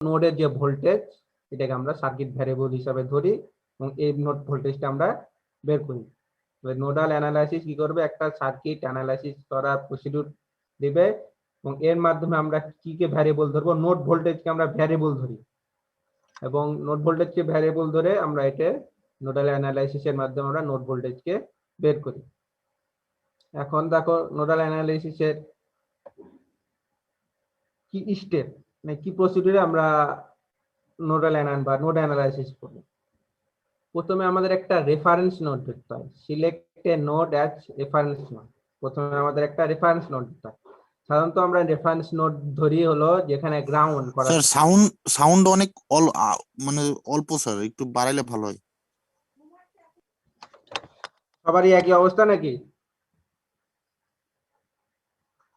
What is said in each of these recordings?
নোডের যে ভোল্টেজ এটাকে আমরা সার্কিট ভ্যারিয়েবল হিসাবে ধরি এবং এই নোড ভোল্টেজটা আমরা বের করি। নোডাল অ্যানালাইসিস কি করবে, একটা সার্কিট অ্যানালাইসিস করার প্রসিডিউর দিবে এবং এর মাধ্যমে আমরা কি কে ভ্যারিয়েবল ধরবো, নোড ভোল্টেজকে আমরা ভ্যারিয়েবল ধরি এবং নোড ভোল্টেজকে ভ্যারিয়েবল ধরে আমরা এটা নোডাল অ্যানালাইসিসের মাধ্যমে আমরা নোড ভোল্টেজকে বের করি। এখন দেখো নোডাল অ্যানালাইসিসের কি স্টেপ মানে কি প্রসিডিউরে আমরা নোডাল নোড অ্যানালাইসিস করব। প্রথমে আমাদের একটা রেফারেন্স নোড ধরতে হয়, সিলেক্ট এ নোড অ্যাজ রেফারেন্স নোড। প্রথমে আমাদের একটা রেফারেন্স নোড ধরতে হয়। সাধারণত আমরা রেফারেন্স নোড ধরি হলো যেখানে গ্রাউন্ড করা। স্যার সাউন্ড অনেক মানে অল্প স্যার, একটু বাড়াইলে ভালো হয়। সবারই একই অবস্থা নাকি?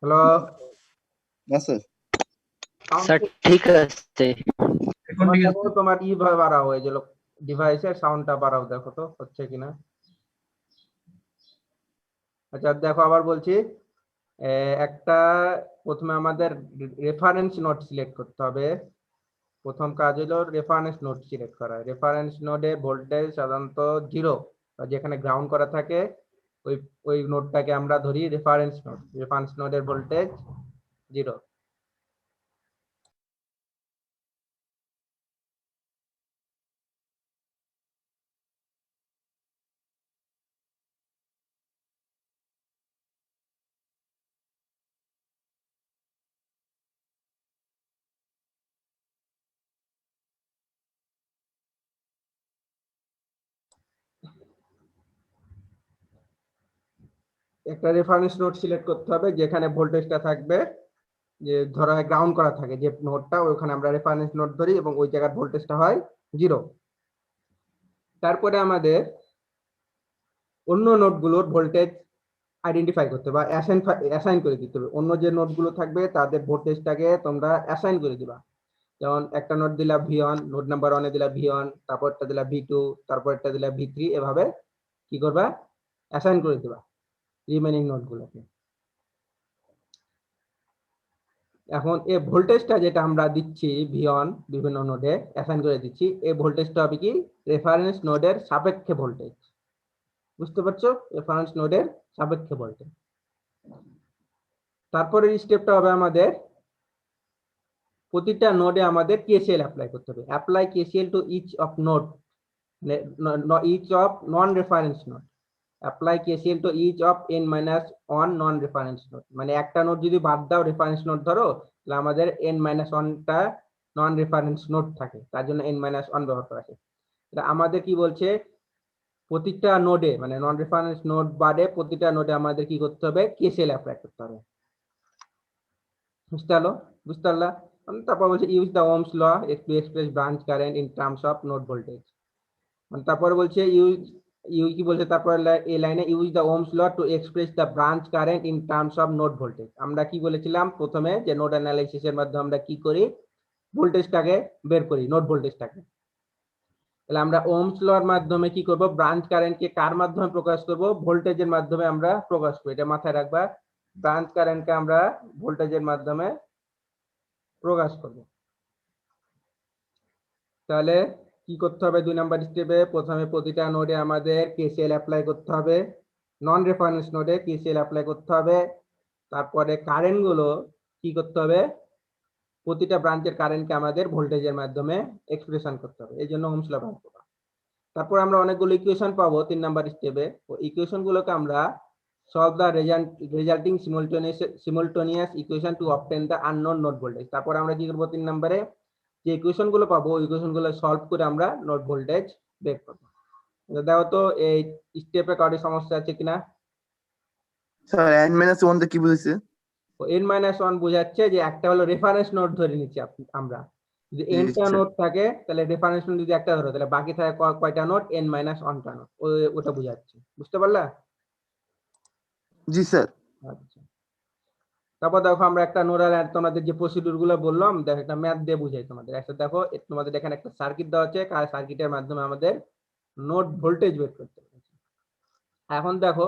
হ্যালো না স্যার, স্যার ঠিক আছে। তোমার ই বাড়াও, এই যে ডিভাইসের সাউন্ডটা বাড়াও, দেখো তো হচ্ছে কিনা। আচ্ছা দেখো আবার বলছি, একটা প্রথমে আমাদের রেফারেন্স নোড সিলেক্ট করতে হবে। প্রথম কাজ হলো রেফারেন্স নোড সিলেক্ট করা। রেফারেন্স নোডে ভোল্টেজ সাধারণত 0 বা যেখানে গ্রাউন্ড করা থাকে ওই নোডটাকে আমরা ধরি রেফারেন্স নোড। রেফারেন্স নোডের ভোল্টেজ 0। একটা রেফারেন্স নোড সিলেক্ট করতে হবে যেখানে ভোল্টেজটা থাকবে, যে ধরো গ্রাউন্ড করা থাকে যে নোডটা, ওখানে আমরা রেফারেন্স নোড ধরি এবং ওই জায়গার ভোল্টেজটা হয় 0। তারপরে আমাদের অন্য নোডগুলোর ভোল্টেজ আইডেন্টিফাই করতে বা অ্যাসাইন করে দিতে হবে। অন্য যে নোডগুলো থাকবে তাদের ভোল্টেজটাকে তোমরা অ্যাসাইন করে দিবা। যেমন একটা নোড দিলা V1, নোড নাম্বার 1 এ দিলা V1, তারপরটা দিলা V2, তারপরটা দিলা V3, এভাবে কি করবা অ্যাসাইন করে দিবা রিমেইনিং নোডগুলোকে। এখন এই ভোল্টেজটা যেটা আমরা দিচ্ছি V1 বিভিন্ন নোডে অ্যাসাইন করে দিচ্ছি, এই ভোল্টেজটা হবে কি রেফারেন্স নোডের সাপেক্ষে ভোল্টেজ। বুঝতে পারছো? রেফারেন্স নোডের সাপেক্ষে ভোল্টেজ। তারপরে স্টেপটা হবে আমাদের প্রতিটা নোডে আমাদের কেসিএল অ্যাপ্লাই করতে হবে। Apply KCL to each of node, each of non reference node. Apply KCL to each of n-1 non reference node. মানে একটা নোড যদি বাদ দাও রেফারেন্স নোড ধরো, তাহলে আমাদের n-1টা নন রেফারেন্স নোড থাকে, তার জন্য n-1 ব্যবহার করা আছে। আমাদের কি বলছে, প্রতিটা নোডে মানে নন রেফারেন্স নোড বাদে প্রতিটা নোডে আমাদের কি করতে হবে, কেসিএল অ্যাপ্লাই করতে হবে। বুঝতে পারলা? তারপর বলছে use the Ohm's law to express branch current in terms of node voltage. তারপরে বলছে ইউজ কি বলছে, তারপরে এই লাইনে use the Ohm's law to express the branch current in terms of node voltage. আমরা কি বলেছিলাম প্রথমে, যে নোড অ্যানালাইসিসের মাধ্যমে আমরা কি করি, ভোল্টেজটাকে বের করি, নোড ভোল্টেজটাকে। তাহলে আমরা ওহমস লর মাধ্যমে কি করব, ব্রাঞ্চ কারেন্টকে কার মাধ্যমে প্রকাশ করব, ভোল্টেজের মাধ্যমে আমরা প্রকাশ করি। এটা মাথায় রাখবা, ব্রাঞ্চ কারেন্টকে আমরা ভোল্টেজের মাধ্যমে প্রকাশ করব। তাহলে কি করতে হবে, 2 নাম্বার স্টেপে প্রথমে প্রতিটা নোডে আমাদের কেসিএল অ্যাপ্লাই করতে হবে, নন রেফারেন্স নোডে কেসিএল অ্যাপ্লাই করতে হবে। তারপরে কারেন্ট গুলো কি করতে হবে, প্রতিটা ব্রাঞ্চের কারেন্টকে আমাদের ভোল্টেজের মাধ্যমে এক্সপ্রেশন করতে হবে, এই জন্য ওহমস ল ব্যবহার করব। তারপর আমরা অনেকগুলো ইকুয়েশন পাবো 3 নাম্বার স্টেপে। ওই ইকুয়েশন গুলোকে আমরা solve the resulting simultaneous equation to obtain the unknown node voltage. তারপর আমরা কি করব, 3 নম্বরে যে ইকুয়েশন গুলো পাবো ওই ইকুয়েশন গুলো সলভ করে আমরা নোড ভোল্টেজ বের করব। দেখো তো এই স্টেপে কারো সমস্যা আছে কিনা? স্যার n-1 কি বুঝেছে? n-1 বোঝাচ্ছে যে একটা হলো রেফারেন্স নোড ধরে নিচ্ছি আমরা, যদি n টা নোড থাকে তাহলে রেফারেন্স নোড যদি একটা ধরো তাহলে বাকি থাকে কয়টা নোড, n-1টা নোড, ওটা বোঝাচ্ছে। বুঝতে পারলা? জি স্যার। আচ্ছা, তারপর দেখো আমরা একটা নোডাল তোমাদের যে প্রসিডিউর গুলো বললাম, দেখো একটা ম্যাথ দিয়ে বুঝাই তোমাদের। একটা দেখো তোমাদের এখানে একটা সার্কিট দেওয়া আছে, সার্কিটের মাধ্যমে আমাদের নোড ভোল্টেজ বের করতে হবে। এখন দেখো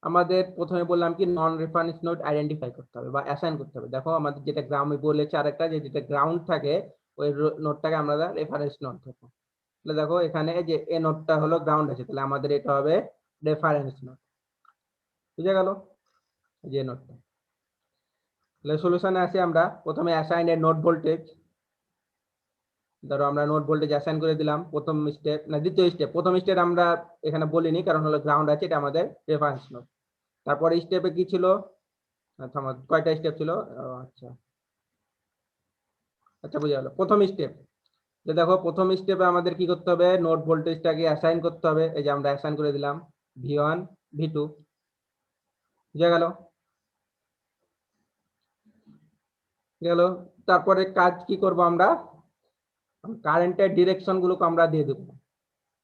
আমাদের প্রথমে বললাম কি নন রেফারেন্স নোড আইডেন্টিফাই করতে হবে বা অ্যাসাইন করতে হবে। দেখো আমাদের যেটা গ্রাউন্ড বলেছে আরেকটা, যে যেটা গ্রাউন্ড থাকে ওই নোডটাকে আমরা রেফারেন্স নোড ধরবো। তাহলে দেখো এখানে এই যে এই নোডটা হলো গ্রাউন্ড আছে, তাহলে আমাদের এটা হবে রেফারেন্স নোড। বুঝে গেল এই যে নোডটা। তাহলে সলিউশনে আসি আমরা, প্রথমে অ্যাসাইন এর নোড ভোল্টেজ। ধরো আমরা নোড ভোল্টেজ অ্যাসাইন করে দিলাম, প্রথম স্টেপ না দ্বিতীয় স্টেপ, প্রথম স্টেপ আমরা এখানে বলিনি কারণ হলো গ্রাউন্ড আছে, এটা আমাদের রেফারেন্স নোড। তারপরে স্টেপে কি ছিল, থামো, কয়টা স্টেপ ছিল, আচ্ছা আচ্ছা বুঝে গেল। প্রথম স্টেপ, দেখো প্রথম স্টেপে আমাদের কি করতে হবে, নোড ভোল্টেজটাকে অ্যাসাইন করতে হবে। এই যে আমরা অ্যাসাইন করে দিলাম V1 V2, বুঝে গেল গেল। তারপরে কাজ কি করব আমরা, কারেন্টের ডিরেকশন গুলোকে আমরা দিয়ে দেবো।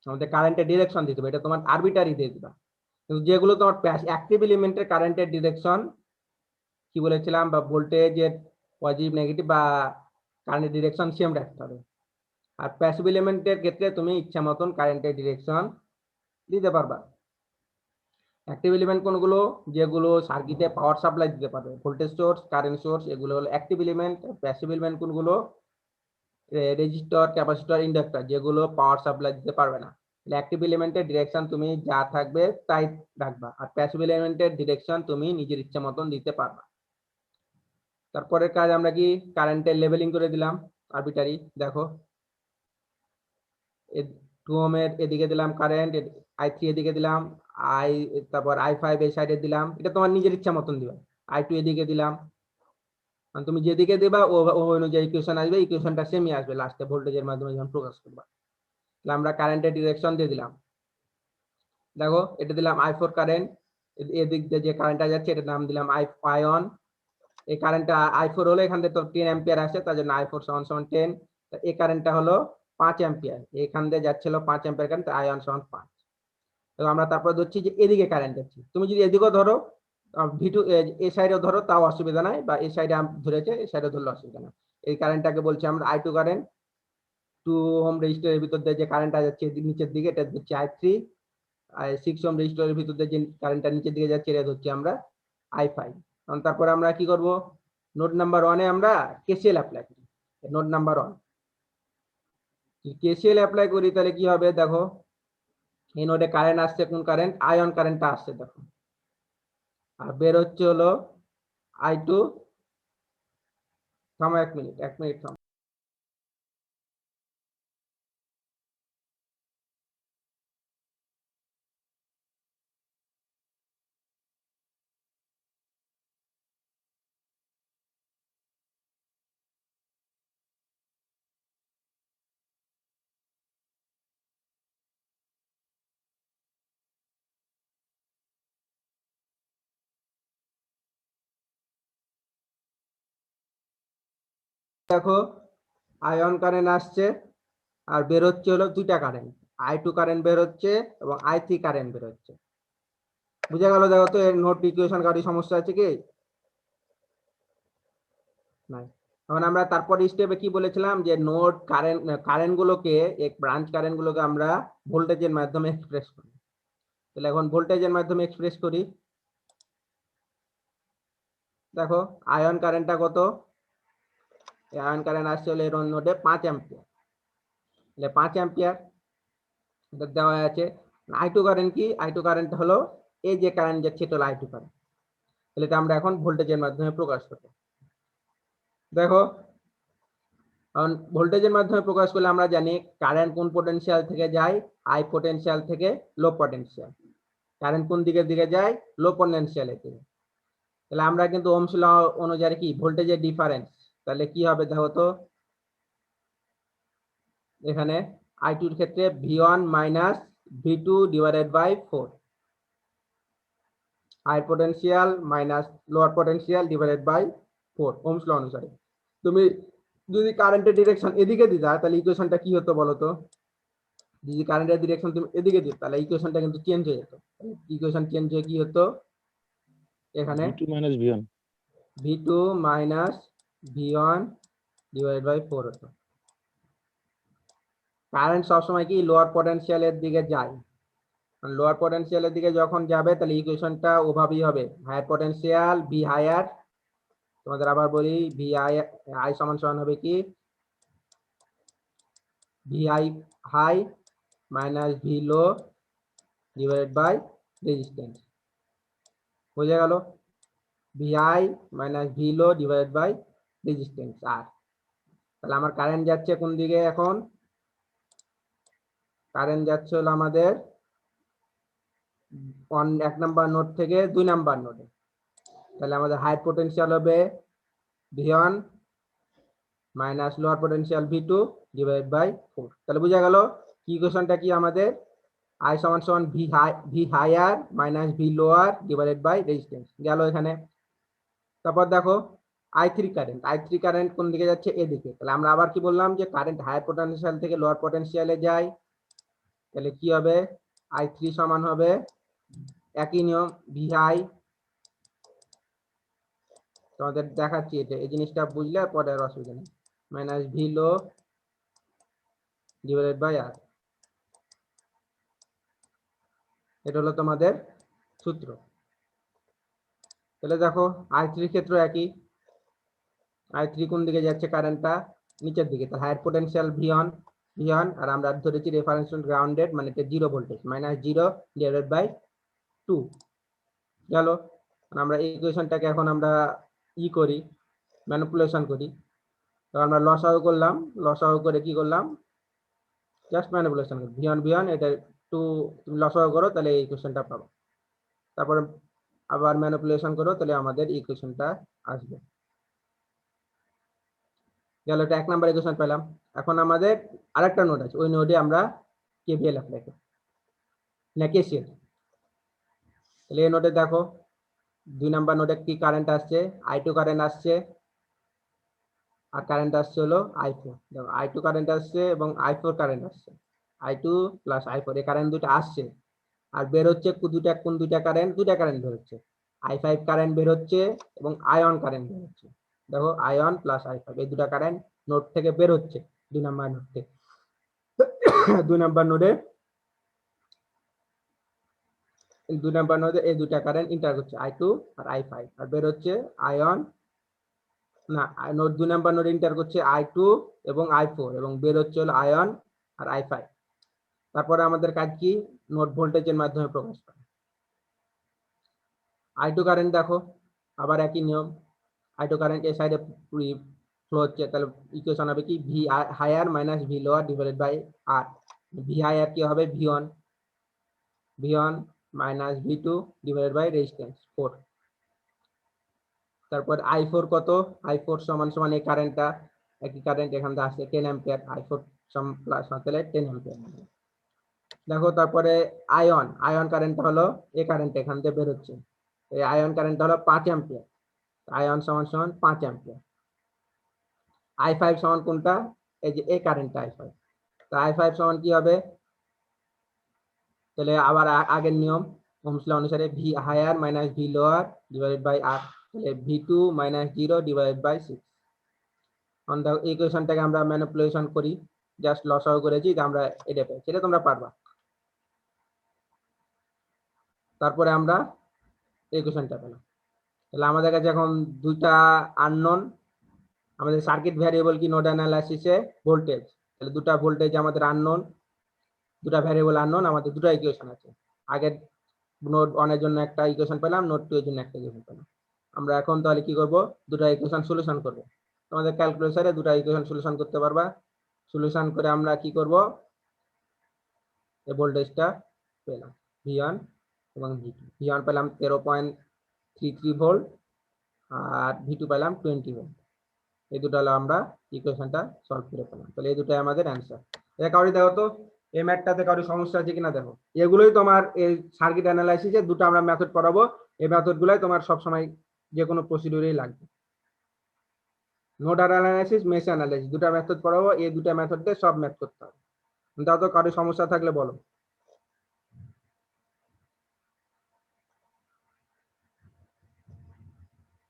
আমাদের কারেন্টের ডিরেকশন দিতে হবে, এটা তোমার আরবিটারি দিয়ে দিবা। কিন্তু যেগুলো তোমার অ্যাক্টিভ এলিমেন্টের কারেন্টের ডিরেকশন কি বলেছিলাম, বা ভোল্টেজের পজিটিভ নেগেটিভ বা কারেন্টের ডিরেকশন সেম রাখতে হবে। আর প্যাসিভ এলিমেন্টের ক্ষেত্রে তুমি ইচ্ছা মতন কারেন্টের ডিরেকশন দিতে পারবা। অ্যাক্টিভ এলিমেন্ট কোনগুলো, যেগুলো সার্কিটে পাওয়ার সাপ্লাই দিতে পারবে, ভোল্টেজ সোর্স, কারেন্ট সোর্স, এগুলো হলো অ্যাক্টিভ এলিমেন্ট। প্যাসিভ এলিমেন্ট কোনগুলো, রেজিস্টর, ক্যাপাসিটর, ইন্ডাক্টর, যেগুলো পাওয়ার সাপ্লাই দিতে পারবে না। অ্যাক্টিভ এলিমেন্টের ডিরেকশন তুমি যা থাকবে তাই রাখবা, আর প্যাসিভ এলিমেন্টের ডিরেকশন তুমি নিজের ইচ্ছা মতন দিতে পারবা। তারপরের কাজ আমরা কি, কারেন্টের লেভেলিং করে দিলাম আরবিটারি। দেখো 2 ওহম এর এদিকে দিলাম কারেন্ট, I3 এদিকে দিলাম, তারপর I5 এই সাইডে দিলাম, এটা তোমার নিজের ইচ্ছা মতন দিবা। I2 এদিকে দিলাম, তুমি যেদিকে দিবা ও অনুযায়ী ইকুয়েশন আসবে, ইকুয়েশনটা সেমই আসবে লাস্টে ভোল্টেজের মাধ্যমে যখন প্রকাশ করবা। তাহলে আমরা কারেন্টের ডিরেকশন দিয়ে দিলাম। দেখো এটা দিলাম I4 কারেন্ট, এদিক দিয়ে যে কারেন্টটা যাচ্ছে এটার নাম দিলাম I1। এই কারেন্টটা I4 হলো, এখান থেকে তো 10 অ্যাম্পিয়ার আসে, তার জন্য I4 = 10। এই কারেন্টটা হলো 5 অ্যাম্পিয়ার, এখান দিয়ে যাচ্ছিল 5 অ্যাম্পিয়ার কারেন্ট, I1 = 5। তো আমরা তারপর ধরছি যে এদিকে কারেন্ট যাচ্ছে, তুমি যদি এদিকেও ধরো V2 এই সাইডেও ধরো তাও অসুবিধা নাই, বা এই সাইডে ধরেছে এই সাইডে ধরলে অসুবিধা নাই। এই কারেন্টটাকে বলছি আমরা I2 কারেন্ট। 2 ওহম রেজিস্টরের ভিতর দিয়ে যে কারেন্টটা যাচ্ছে নিচের দিকে এটা হচ্ছে I3। আর 6 ওহম রেজিস্টরের ভিতর দিয়ে যে কারেন্টটা নিচের দিকে যাচ্ছে এটা হচ্ছে আমরা I5। তারপর আমরা কি করব, নোড নাম্বার 1 এ আমরা KCL অ্যাপ্লাই করি। নোড নাম্বার 1 KCL অ্যাপ্লাই করি, তাহলে কি হবে দেখো, এই নোডে কারেন্ট আসছে, কোন কারেন্ট, আয়ন কারেন্টটা আসছে দেখো, আর বের হচ্ছে হলো I2। থামো 1 মিনিট, 1 মিনিট থামো। দেখো আয়ন কারেন্ট আসছে, আর বের হচ্ছে হলো দুইটা কারেন্ট, I2 কারেন্ট বের হচ্ছে এবং I3 কারেন্ট বের হচ্ছে। বুঝে গেল? দেখো তো এর নোট ইকুয়েশন কারী সমস্যা আছে কি নাই? এখন আমরা তারপর স্টেপে কি বলেছিলাম, যে নোড কারেন্ট গুলোকে, এক ব্রাঞ্চ কারেন্ট গুলোকে আমরা ভোল্টেজের মাধ্যমে এক্সপ্রেস করি। তাহলে এখন ভোল্টেজের মাধ্যমে এক্সপ্রেস করি। দেখো আয়ন কারেন্টটা কত, আয়ন কারেন্ট আসছে হলো এর নোডে 5 অ্যাম্পিয়ার, তাহলে 5 অ্যাম্পিয়ার এটা দেওয়া আছে। I2 কারেন্ট কি, I2 কারেন্ট হলো এই যে কারেন্ট যাচ্ছে এটা হলো I2 কারেন্ট, তাহলে এটা আমরা এখন ভোল্টেজের মাধ্যমে প্রকাশ করব। দেখো কারণ ভোল্টেজের মাধ্যমে প্রকাশ করলে আমরা জানি কারেন্ট কোন পটেনশিয়াল থেকে যায়, হাই পটেনশিয়াল থেকে লো পটেনশিয়াল। কারেন্ট কোন দিকের দিকে যায়, লো পটেনশিয়ালের দিকে। তাহলে আমরা কিন্তু ওহমস ল অনুযায়ী কি ভোল্টেজের ডিফারেন্স, তাহলে কি হবে দেখো তো, এখানে I2 এর ক্ষেত্রে V1 - V2 / 4, high potential minus lower potential divided by 4 ohm's law অনুসারে। তুমি যদি কারেন্টের ডিরেকশন এদিকে দিতা তাহলে ইকুয়েশনটা কি হতো বলো তো, যদি কারেন্টের ডিরেকশন তুমি এদিকে দিতে তাহলে ইকুয়েশনটা কিন্তু চেঞ্জ হয়ে যেত। ইকুয়েশন চেঞ্জ হয়ে কি হতো, এখানে V2 - V1 V2 - V1 / 4 হতো। কারেন্ট সবসময় কি লোয়ার পটেনশিয়ালের দিকে যায়, লোয়ার পটেনশিয়ালের দিকে যখন যাবে তাহলে ইকুয়েশনটা ওভাবেই হবে, হায়ার পটেনশিয়াল ভি হায়ার, তোমাদের আবার বলি ভি আই সমান সমান হবে কি V high minus V low divided by resistance. বোঝা গেল? V I minus V low divided by resistance R. তাহলে আমার কারেন্ট যাচ্ছে কোন দিকে এখন? কারেন্ট যাচ্ছে হলো আমাদের 1 নাম্বার নোড থেকে 2 নাম্বার নোডে। তাহলে আমাদের হাই পোটেনশিয়াল হবে V1 minus lower potential V2 divide by 4। তাহলে বোঝা গেল কি ইকুয়েশনটা কি আমাদের? I সমান সমান V higher minus V lower divided by resistance গেল এখানে। তারপর দেখো I3 কারেন্ট কোন দিকে যাচ্ছে? এদিকে। তাহলে আমরা আবার কি বললাম যে কারেন্ট হায়ার পোটেনশিয়াল থেকে লোয়ার পোটেনশিয়ালে যায়। তাহলে কি হবে? I3 সমান হবে একই নিয়ম VI, তোমাদের দেখাচ্ছি এটা, এই জিনিসটা বুঝলে পরে আর অসুবিধা নেই, minus V low divided by R. এটা হলো তোমাদের সূত্র। তাহলে দেখো I3 ক্ষেত্র একই, I3 কোন দিকে যাচ্ছে? কারেন্টটা নিচের দিকে। তাহলে হায়ার পোটেনশিয়াল V1 আর আমরা ধরেছি রেফারেন্স গ্রাউন্ডেড, মানে এটা 0 ভোল্টেজ, মাইনাস 0 ডিভাইডেড বাই 2 গেল। আমরা এই ইকুয়েশনটাকে এখন আমরা করি, ম্যানিপুলেশন করি। তো আমরা লসাগু করলাম, লসাগু করে কি করলাম? জাস্ট ম্যানিপুলেশন করি। V1 এটা 2 তুমি লসাগু করো তাহলে এই ইকুয়েশনটা পাবো। তারপরে আবার ম্যানিপুলেশন করো তাহলে আমাদের ইকুয়েশনটা আসবে। গেল, এটা 1 নাম্বার ইকুয়েশন পেলাম। এখন আমাদের আরেকটা নোড আছে, ওই নোডে আমরা কেভিএল অ্যাপ্লাই করি না কেসিএল। তাহলে এই নোডে দেখো 2 নাম্বার নোডে কি কারেন্ট আসছে? I2 কারেন্ট আসছে আর কারেন্ট আসছে হলো I4। দেখো I2 কারেন্ট আসছে এবং I4 কারেন্ট আসছে, I2 প্লাস I4 এই কারেন্ট দুটো আসছে। আর বের হচ্ছে কোন দুইটা কারেন্ট? দুইটা কারেন্ট বের হচ্ছে, I5 কারেন্ট বের হচ্ছে এবং আয়ন কারেন্ট বের হচ্ছে। দেখো আয়ন প্লাস I5 এই দুটা কারেন্ট নোড থেকে বের হচ্ছে 2 নাম্বার নোড থেকে। 2 নাম্বার নোডে এই দুটা কারেন্ট ইন্টার করছে, I2 আর I5, আর বের হচ্ছে আয়ন না নোড 2 নাম্বার নোড ইন্টার করছে I2 এবং I4 এবং বের হচ্ছে হলো আয়ন আর I5। তারপরে আমাদের কাজ কি? নোড ভোল্টেজের মাধ্যমে প্রকাশ করা। I2 কারেন্ট দেখো আবার একই নিয়ম, I2 কারেন্ট এই সাইডে ফ্লো হচ্ছে, তাহলে ইকুয়েশন হবে কি? V higher minus V lower divided by R. V higher কি হবে? V1 minus V2 divided by resistance 4। তারপর I4 কত? I4 সমান সমান এই কারেন্টটা, একই কারেন্ট এখান থেকে আসছে 10 অ্যাম্পিয়ার, I4 প্লাস তাহলে 10 অ্যাম্পিয়ার। দেখো তারপরে আয়ন কারেন্টটা হলো এই কারেন্ট এখান থেকে বের হচ্ছে, এই আয়ন কারেন্টটা হলো 5 অ্যাম্পিয়ার, আয়ন সমান সমান 5 অ্যাম্পিয়ার। I5 সমান কোনটা? এই যে এই কারেন্টটা I5। তো I5 সমান কি হবে? তাহলে আবার আগের নিয়ম ওহমস ল অনুসারে V higher minus V lower divided by R, তাহলে V2 minus 0 divided by 6। On the ইকুয়েশনটাকে আমরা ম্যানিপুলেশন করি, জাস্ট লসাগু করেছি, আমরা এটা পাই, সেটা তোমরা পারবা। তারপরে আমরা ইকুয়েশনটা পেলাম। তাহলে আমাদের কাছে এখন দুইটা আননোন, আমাদের সার্কিট ভ্যারিয়েবল কি নোড অ্যানালাইসিসে? ভোল্টেজ। তাহলে দুটা ভোল্টেজ আমাদের আননোন, দুটা ভ্যারিয়েবল আননোন, আমাদের দুটো ইকুয়েশন আছে। আগের নোড 1 এর জন্য একটা ইকুয়েশন পেলাম, নোড 2 এর জন্য একটা ইকুয়েশন পেলাম। আমরা এখন তাহলে কি করব? দুটো ইকুয়েশন সলিউশন করব। তোমাদের ক্যালকুলেটরে দুটো ইকুয়েশন সলিউশন করতে পারবা। সলিউশন করে আমরা কি করব? এই ভোল্টেজটা পেলাম V1 এবং V2। V1 পেলাম 13.33 ভোল্ট আর V2 পেলাম 20 ভোল্ট। এই দুটো হলো আমরা ইকুয়েশনটা সলভ করে পেলাম। তাহলে এই দুটোই আমাদের অ্যান্সার। এটা কাউরি দেখো তো এই ম্যাথটাতে কাউরি সমস্যা আছে কিনা দেখো। এগুলোই তোমার এই সার্কিট অ্যানালাইসিসে দুটো আমরা মেথড পড়াবো, এই মেথডগুলাই তোমার সব সময় যে কোনো প্রসিডিউরেই লাগবে। নোড অ্যানালাইসিস, মেশ অ্যানালাইসিস দুটো মেথড পড়াবো, এই দুটো মেথড দিয়ে সব ম্যাথ করতে হবে। তাও তো কারো সমস্যা থাকলে বলো।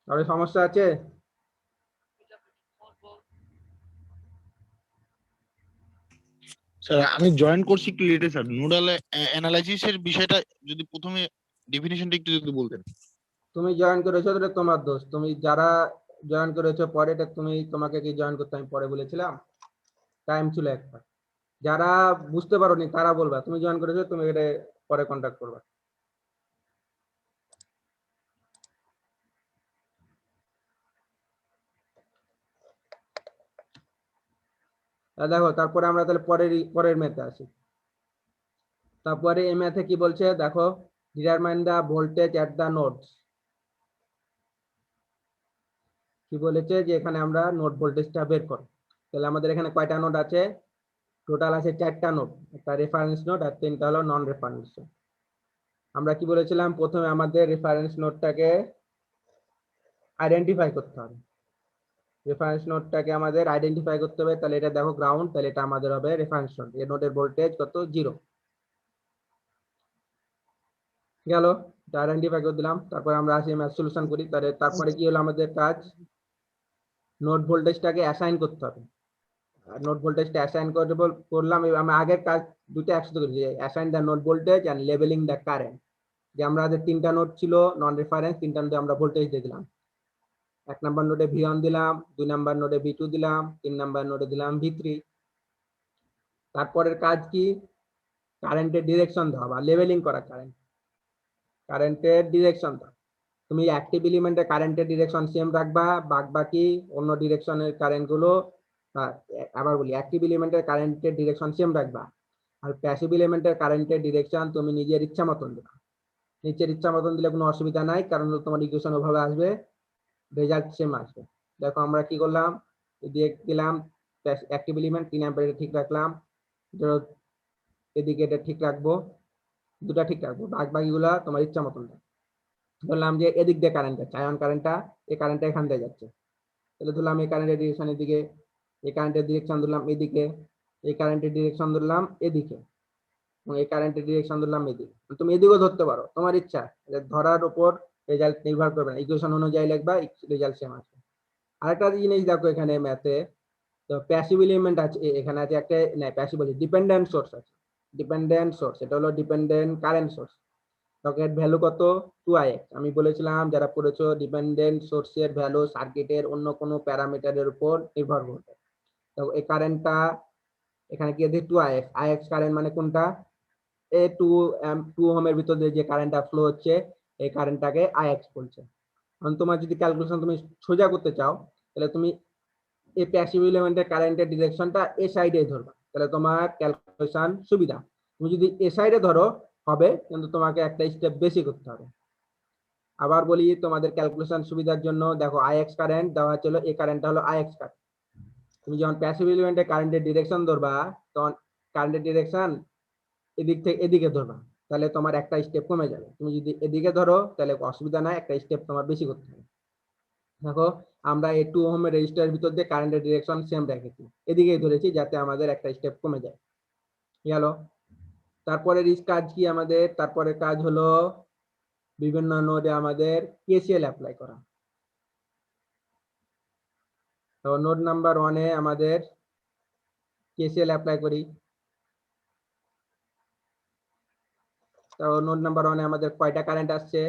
কারো সমস্যা আছে? স্যার আমি জয়েন করছি একটু লেটে স্যার, নোডাল অ্যানালাইসিস এর বিষয়টা যদি প্রথমে ডেফিনিশনটা একটু যদি বলতেন। তুমি জয়েন করেছো এটা তোমার দোষ, তুমি যারা জয়েন করেছো পরে, এটা তোমাকে কি জয়েন করতে আমি পরে বলেছিলাম? টাইম ছিল একটা। যারা বুঝতে পারোনি তারা বলবা, তুমি জয়েন করেছো তুমি এটা পরে কন্টাক্ট করবা। দেখো তারপরে আমরা তাহলে পরের ম্যাথে আসি। তারপরে এই ম্যাথে কি বলছে দেখো, ডিটারমাইন দা ভোল্টেজ এট দা নোডস। কি বলেছে যে এখানে আমরা নোড ভোল্টেজটা বের করো। তাহলে আমাদের এখানে কয়টা নোড আছে? টোটাল আছে 4টা নোড, একটা রেফারেন্স নোড আর 3টা হলো নন রেফারেন্স নোড। আমরা কি বলেছিলাম, প্রথমে আমাদের রেফারেন্স নোডটাকে আইডেন্টিফাই করতে হবে। রেফারেন্স নোডটাকে আমাদের আইডেন্টিফাই করতে হবে। তাহলে এটা দেখো গ্রাউন্ড, তাহলে এটা আমাদের হবে রেফারেন্স নোড। এই নোডের ভোল্টেজ কত? 0 গেল, এটা আইডেন্টিফাই করে দিলাম। তারপর আমরা আসি ম্যাথ সলিউশন করি। তারপরে কি হলো আমাদের কাজ? নোড ভোল্টেজটাকে অ্যাসাইন করতে হবে। নোড ভোল্টেজটা অ্যাসাইন করলাম। আমি আগের কাজ দুটো একসাথে করেছি, assign the node voltage and labeling the current. যে আমাদের 3টা নোড ছিল নন রেফারেন্স, 3টা নোডে আমরা ভোল্টেজ দিয়ে দিলাম। 1 নাম্বার নোডে V1 দিলাম, 2 নাম্বার নোডে V2 দিলাম, 3 নাম্বার নোডে দিলাম V3। তারপরের কাজ কি? কারেন্টের ডিরেকশন দেওয়া বা লেভেলিং করা কারেন্টের ডিরেকশন দাও। তুমি অ্যাক্টিভ এলিমেন্টের কারেন্টের ডিরেকশন সেম রাখবা, বাকি অন্য ডিরেকশনের কারেন্ট গুলো, আবার বলি অ্যাক্টিভ এলিমেন্টের কারেন্টের ডিরেকশন সেম রাখবা। আর প্যাসিভ এলিমেন্টের কারেন্টের ডিরেকশন তুমি নিজের ইচ্ছা মতন দিবা। নিজের ইচ্ছা মতন দিলে কোনো অসুবিধা নাই, কারণ তোমার ইকুয়েশন ওভাবে আসবে, রেজাল্ট সেম আসবে। দেখো আমরা কি করলাম, দিয়ে দিলাম অ্যাক্টিভ এলিমেন্ট 3 অ্যাম্পিয়ার ঠিক রাখলাম, এদিকে এটা ঠিক রাখবো, দুটা ঠিক রাখবো, বাকিগুলা তোমার ইচ্ছা মতন। বললাম যে এদিক দিয়ে কারেন্ট যাচ্ছে, আয়ন কারেন্টটা, এই কারেন্টটা এখান দিয়ে যাচ্ছে, তাহলে ধরলাম এই কারেন্টের ডিরেকশন এদিকে, এই কারেন্টের ডিরেকশন ধরলাম এদিকে, এই কারেন্টের ডিরেকশন ধরলাম এদিকে, এবং এই কারেন্টের ডিরেকশন ধরলাম এদিকে। তুমি এদিকেও ধরতে পারো, তোমার ইচ্ছা, ধরার উপর রেজাল্ট নির্ভর করবে না, ইকুয়েশন অনুযায়ী লিখবা, রেজাল্ট সেম আসবে। আরেকটা জিনিস দেখো এখানে ম্যাথে, তো প্যাসিভ এলিমেন্ট আছে, এখানে আছে একটা, না প্যাসিভ বলি, ডিপেন্ডেন্ট সোর্স আছে। ডিপেন্ডেন্ট সোর্স, এটা হলো dependent current source. Socket value কত? 2ix। আমি বলেছিলাম যারা পড়েছো, ডিপেন্ডেন্ট সোর্সের ভ্যালু সার্কিটের অন্য কোনো প্যারামিটারের উপর নির্ভর করবে। তো এই কারেন্টটা এখানে কি আছে? 2ix। ix কারেন্ট মানে কোনটা? এই 2 ওহমের ভিতর দিয়ে যে কারেন্টটা ফ্লো হচ্ছে, এই কারেন্টটাকে ix বলছে। কারণ তোমার যদি ক্যালকুলেশন তুমি সোজা করতে চাও, তাহলে তুমি এই প্যাসিভ এলিমেন্টের কারেন্টের ডিরেকশনটা এ সাইডে ধরবা, তাহলে তোমার ক্যালকুলেশন সুবিধা। তুমি যদি এ সাইডে ধরো হবে, কিন্তু তোমাকে একটা স্টেপ বেশি করতে হবে। আবার বলি তোমাদের ক্যালকুলেশন সুবিধার জন্য, দেখো ix কারেন্ট দেওয়া ছিল, এই কারেন্টটা হলো ix কারেন্ট। তুমি যখন প্যাসিভ এলিমেন্টে কারেন্টের ডিরেকশন ধরবা, তখন কারেন্টের ডিরেকশন এদিক থেকে এদিকে ধরবা, তাহলে তোমার একটা স্টেপ কমে যাবে। তুমি যদি এদিকে ধরো তাহলে অসুবিধা নাই, একটা স্টেপ তোমার বেশি করতে হবে। দেখো আমরা এই 2 ওহমের রেজিস্টারের ভিতর দিয়ে কারেন্টের ডিরেকশন সেম রেখেছি, এদিকেই ধরেছি যাতে আমাদের একটা স্টেপ কমে যায়। গেল। তারপরে কাজ কি আমাদের? তারপরে কাজ হলো বিভিন্ন নোডে আমাদের কেসিএল অ্যাপ্লাই করা। তো নোড নাম্বার 1-এ আমাদের কেসিএল অ্যাপ্লাই করি। তো নোড নাম্বার 1-এ আমাদের কয়টা কারেন্ট আসছে?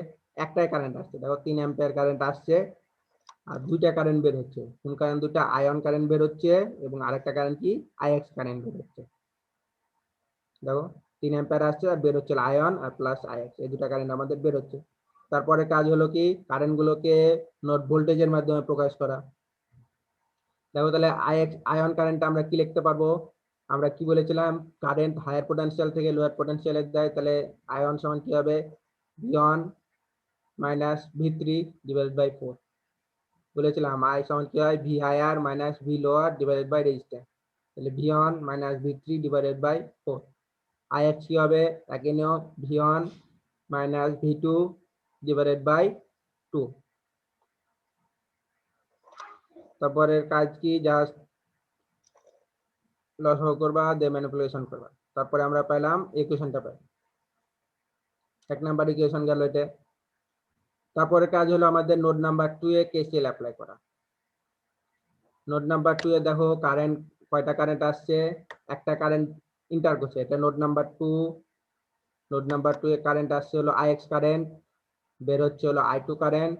একটাই কারেন্ট আসছে, দেখো 3 অ্যাম্পিয়ার কারেন্ট আসছে, আর 2টা কারেন্ট বের হচ্ছে। কোন কারেন্ট? 2টা আয়ন কারেন্ট বের হচ্ছে, এবং আরেকটা কারেন্ট কি? আইএক্স কারেন্ট বের হচ্ছে। দেখো 3 অ্যাম্পিয়ার আসছে, আর বের হচ্ছে আয়ন আর প্লাস আইএক্স, এই 2টা কারেন্ট আমাদের বের হচ্ছে। তারপরে কাজ হলো কি, কারেন্ট গুলোকে নোড ভোল্টেজের মাধ্যমে প্রকাশ করা। দেখো তাহলে আয়ন কারেন্ট আমরা কি লিখতে পারবো? আমরা কি বলেছিলাম, কারেন্ট হায়ার পোটেনশিয়াল থেকে লোয়ার পোটেনশিয়ালে দেয়, তাহলে আয়ন সমান কি হবে? V1 minus V3 divided by 4 বলেছিলাম। আই সমান কি হয়? V higher minus V lower divided by resistance, তাহলে V1 minus V3 divided by 4। ix কি হবে? তাকে নিও V1 minus V2 divided by 2। তারপরের কাজ কি? জাস্ট লসাগু করবা, দিয়ে ম্যানিপুলেশন করবা। তারপরে আমরা পাইলাম ইকুয়েশনটা পাই, 1 নাম্বার ইকুয়েশন গেল এটা। তারপরে কাজ হলো আমাদের নোড নাম্বার 2-এ কেসিএল অ্যাপ্লাই করা। নোড নাম্বার 2-এ দেখো কারেন্ট, কয়টা কারেন্ট আসছে? একটা কারেন্ট ইন্টার করছে, এটা নোড নাম্বার 2। নোড নাম্বার 2-এ কারেন্ট আসছে হলো ix কারেন্ট, বের হচ্ছে হলো i2 কারেন্ট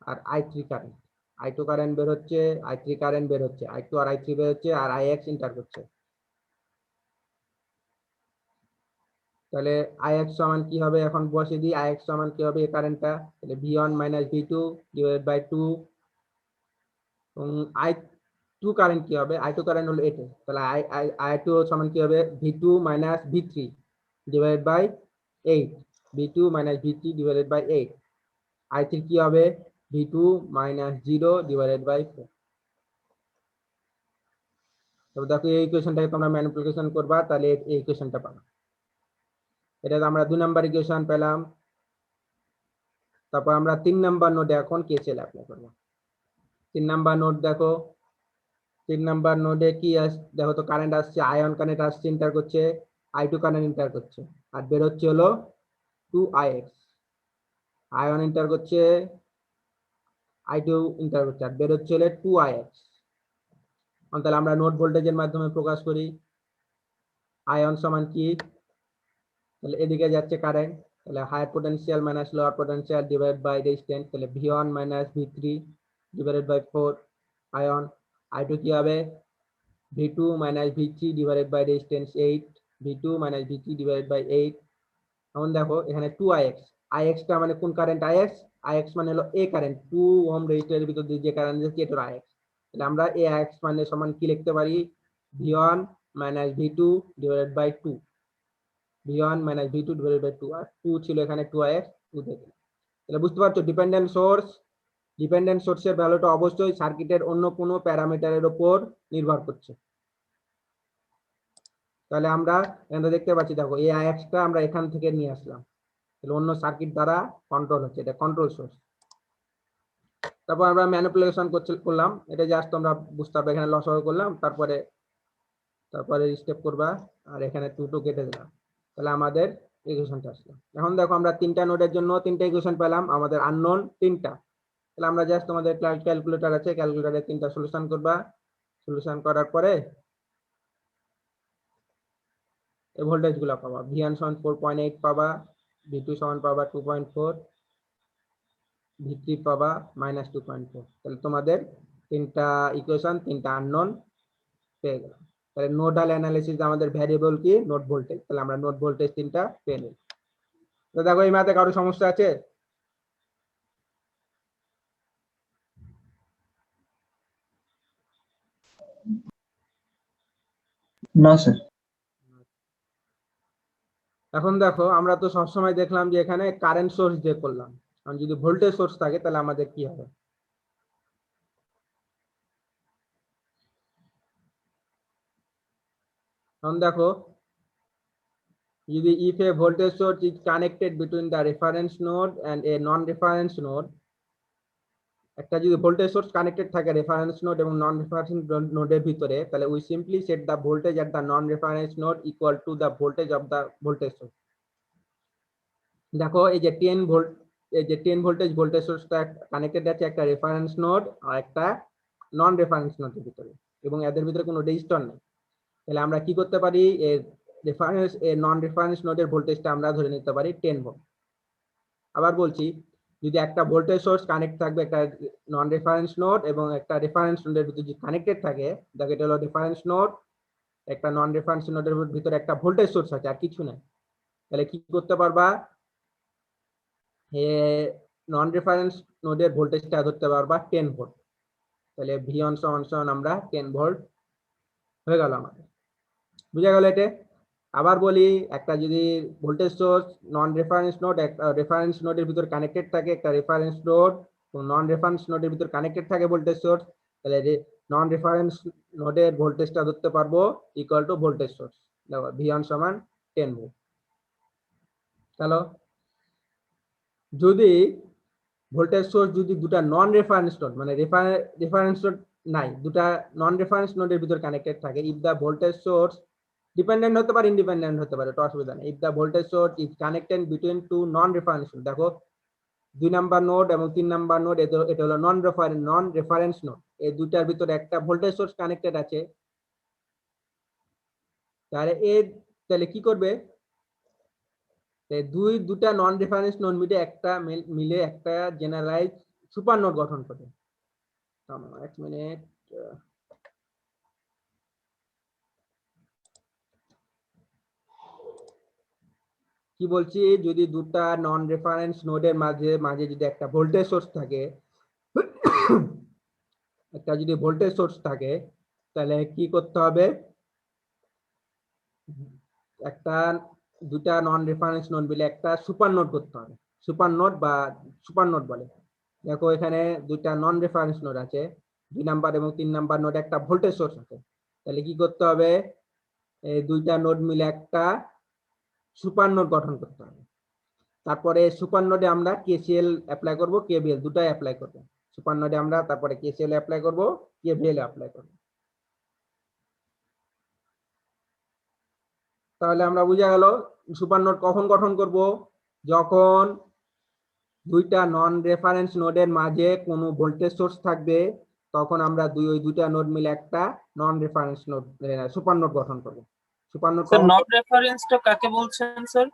আর i3 কারেন্ট। i2 কারেন্ট বের হচ্ছে, i3 কারেন্ট বের হচ্ছে, i2 আর i3 বের হচ্ছে, আর ix ইন্টার করছে। তাহলে ix সমান কি হবে, এখন বসে দিই ix সমান কি হবে এই কারেন্টটা, তাহলে v1 - v2 ডিভাইডেড বাই 2, এবং i2 কারেন্ট কি হবে, i2 কারেন্ট হলো এটা, তাহলে i2 সমান কি হবে v2 - v3 divided by 8, v2 - v3 divided by 8, i3 কি হবে v2 - 0 ডিভাইডেড বাই 4। তবে দেখো এই ইকুয়েশনটাকে তোমরা ম্যানিপুলেশন করবা, তাহলে এই ইকুয়েশনটা পাবা। এটা আমরা 2 নাম্বার ইকুয়েশন পেলাম। তারপর আমরা 3 নাম্বার নোডে এখন কেসিএল অ্যাপ্লাই করব। 3 নাম্বার নোড দেখো, 3 নাম্বার নোডে কি দেখো তো, কারেন্ট আসছে, আয়ন কারেন্ট আসছে, ইন্টার করছে, i2 কারেন্ট ইন্টার করছে, আর বের হচ্ছে হলো 2ix, আয়ন ইন্টার করছে, i2 ইন্টার করছে, আর বের হচ্ছে হলো 2ix। তাহলে আমরা নোড ভোল্টেজের মাধ্যমে প্রকাশ করি, আয়ন সমান কি, তাহলে এদিকে যাচ্ছে কারেন্ট, তাহলে higher potential minus lower potential divide by resistance, তাহলে v1 - v3 divided by 4 ion, i2 কি হবে v2 - v3 divided by resistance 8, v2 - v3 divided by 8। এখন দেখো এখানে 2ix, ix টা মানে কোন কারেন্ট, ix মানে হলো এই কারেন্ট 2 ওহম রেজিস্টরের ভিতর দিয়ে যে কারেন্ট যাচ্ছে এটা ix। তাহলে আমরা এই ix মানে সমান কি লিখতে পারি, v1 - v2 divided by 2, v1 - v2 divided by 2, আর 2 ছিল এখানে 2ix, 2 থেকে। তাহলে বুঝতে পারছো ডিপেন্ডেন্ট সোর্সের ভ্যালুটা অবশ্যই সার্কিটের অন্য কোনো প্যারামিটারের উপর নির্ভর করছে। তাহলে আমরা এখানে দেখতে পাচ্ছি, দেখো এই ix টা আমরা এখান থেকে নিয়ে আসলাম, তাহলে অন্য সার্কিট দ্বারা কন্ট্রোল হচ্ছে, এটা কন্ট্রোল সোর্স। তারপর আমরা ম্যানিপুলেশন করলাম, এটা জাস্ট তোমরা বুঝতে হবে, এখানে লসাগু করলাম, তারপরে স্টেপ করবা, আর এখানে 2 কেটে দিলাম, তাহলে আমাদের ইকুয়েশনটা আসলো। এখন দেখো আমরা 3টা নোডের জন্য 3টা ইকুয়েশন পেলাম, আমাদের আননোন 3টা। তাহলে আমরা জাস্ট তোমাদের ক্যালকুলেটর আছে, ক্যালকুলেটরে 3টা সলিউশন করবা, সলিউশন করার পরে এই ভোল্টেজ গুলো পাবা, v1 সমান 4.8 পাবা, v2 সমান পাবা 2.4, v3 পাবা -2.4। তাহলে তোমাদের 3টা ইকুয়েশন, 3টা আননোন পেয়ে গেলাম। তাহলে নোডাল অ্যানালিসিস আমাদের ভ্যারিয়েবল কি, নোড ভোল্টেজ, তাহলে আমরা নোড ভোল্টেজ 3টা পেয়ে নিই। তো দেখো এই ম্যাথে কারো সমস্যা আছে? না স্যার। এখন দেখো আমরা তো সবসময় দেখলাম যে এখানে কারেন্ট সোর্স দিয়ে করলাম, কারণ যদি ভোল্টেজ সোর্স থাকে তাহলে আমাদের কি হবে, এখন দেখো যদি if a voltage source is connected between the reference node and a non-reference node, একটা যদি ভোল্টেজ সোর্স কানেক্টেড থাকে রেফারেন্স নোড এবং নন রেফারেন্স নোডের ভিতরে, তাহলে we simply set the voltage at the non reference node equal to the voltage of the voltage source. দেখো এই যে 10 ভোল্ট, এই যে 10 ভোল্টেজ সোর্সটা কানেক্টেড আছে একটা রেফারেন্স নোড আর একটা নন রেফারেন্স নোডের ভিতরে, এবং এদের ভিতরে কোনো রেজিস্টর নেই। তাহলে আমরা কি করতে পারি, এর নন রেফারেন্স নোডের ভোল্টেজটা আমরা ধরে নিতে পারি 10 ভোল্ট। আবার বলছি, যদি একটা ভোল্টেজ সোর্স কানেক্ট থাকবে একটা নন রেফারেন্স নোড এবং একটা রেফারেন্স নোডের ভিতরে যদি কানেক্টেড থাকে, দেখো এটা হলো রেফারেন্স নোড, একটা নন রেফারেন্স নোডের ভিতরে একটা ভোল্টেজ সোর্স আছে আর কিছু নাই, তাহলে কি করতে পারবা, নন রেফারেন্স নোডের ভোল্টেজটা ধরতে পারবা 10 ভোল্ট। তাহলে V1 সমান আমরা 10 ভোল্ট হয়ে গেল আমাদের, বুঝা গেল এটা? আবার বলি, একটা যদি ভোল্টেজ সোর্স নন রেফারেন্স নোড একটা রেফারেন্স নোডের ভিতর কানেক্টেড থাকে, একটা রেফারেন্স নোড ও নন রেফারেন্স নোডের ভিতর কানেক্টেড থাকে ভোল্টেজ সোর্স, তাহলে নন রেফারেন্স নোডের ভোল্টেজটা ধরতে পারবো ইকুয়াল টু ভোল্টেজ সোর্স, দেখো V1 সমান 10 ভোল্ট। চলো, যদি ভোল্টেজ সোর্স যদি দুটা নন রেফারেন্স নোড মানে রেফারেন্স নোড নাই, দুটা নন রেফারেন্স নোডের ভিতর কানেক্টেড থাকে, if the voltage source dependent হতে পারে ইন্ডিপেন্ডেন্ট হতে পারে, তো অসুবিধা নেই, if the voltage source is connected between two non reference node, দেখো 2 নাম্বার নোড এবং 3 নাম্বার নোড, এটা হলো নন রেফারেন্স নোড, এই দুটার ভিতরে একটা ভোল্টেজ সোর্স কানেক্টেড আছে, তাহলে কি করবে, দুটা নন রেফারেন্স নোড মিলে একটা জেনারেলাইজ সুপার নোড গঠন করবে। এক মিনিট, কি বলছি, যদি দুটা নন রেফারেন্স নোডের মাঝে মাঝে যদি একটা ভোল্টেজ সোর্স থাকে, একটা যদি ভোল্টেজ সোর্স থাকে, তাহলে কি করতে হবে, একটা দুটা নন রেফারেন্স নোড মিলে একটা সুপার নোড করতে হবে। সুপার নোড বা সুপার নোড বলে। দেখো এখানে দুইটা নন রেফারেন্স নোড আছে, 2 নাম্বার এবং 3 নাম্বার নোডে একটা ভোল্টেজ সোর্স আছে। তাহলে কি করতে হবে, এই দুইটা নোড মিলে একটা সুপার নোড গঠন করতে হবে। তারপরে সুপার নোডে আমরা কেসিএল অ্যাপ্লাই করব, কেভিএল দুটাই অ্যাপ্লাই করব। সুপার নোডে আমরা তারপরে কেসিএল অ্যাপ্লাই করব, কেভিএল অ্যাপ্লাই করব। তাহলে আমরা বুঝা গেল সুপার নোড কখন গঠন করব, যখন দুইটা নন রেফারেন্স নোডের মাঝে কোনো ভোল্টেজ সোর্স থাকবে, তখন আমরা ওই দুইটা নোড মিলে একটা নন রেফারেন্স নোড সুপার নোড গঠন করব। সুপার নোড স্যার নন রেফারেন্সটা কাকে বলছেন স্যার?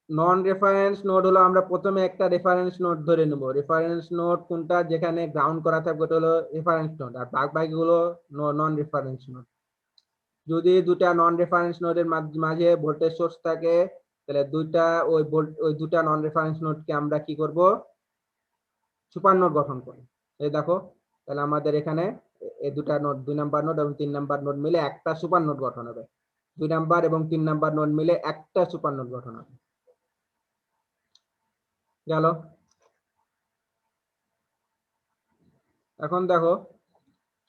নন রেফারেন্স নোড হলো, আমরা প্রথমে একটা রেফারেন্স নোড ধরে নেব। রেফারেন্স নোড কোনটা, যেখানে গ্রাউন্ড করা থাকবে ওটা হলো রেফারেন্স নোড, আর বাকিগুলো নন রেফারেন্স নোড। যদি দুটা নন রেফারেন্স নোডের মাঝে ভোল্টেজ সোর্স থাকে, তাহলে ওই দুটা নন রেফারেন্স নোডকে আমরা কি করব, সুপার নোড গঠন করব। এই দেখো, তাহলে আমাদের এখানে এই দুটা নোড 2 নাম্বার নোড এবং 3 নাম্বার নোড মিলে একটা সুপার নোড গঠন হবে। 2 নাম্বার এবং 3 নাম্বার নোড মিলে একটা সুপার নোড গঠন হবে। গেল। এখন দেখো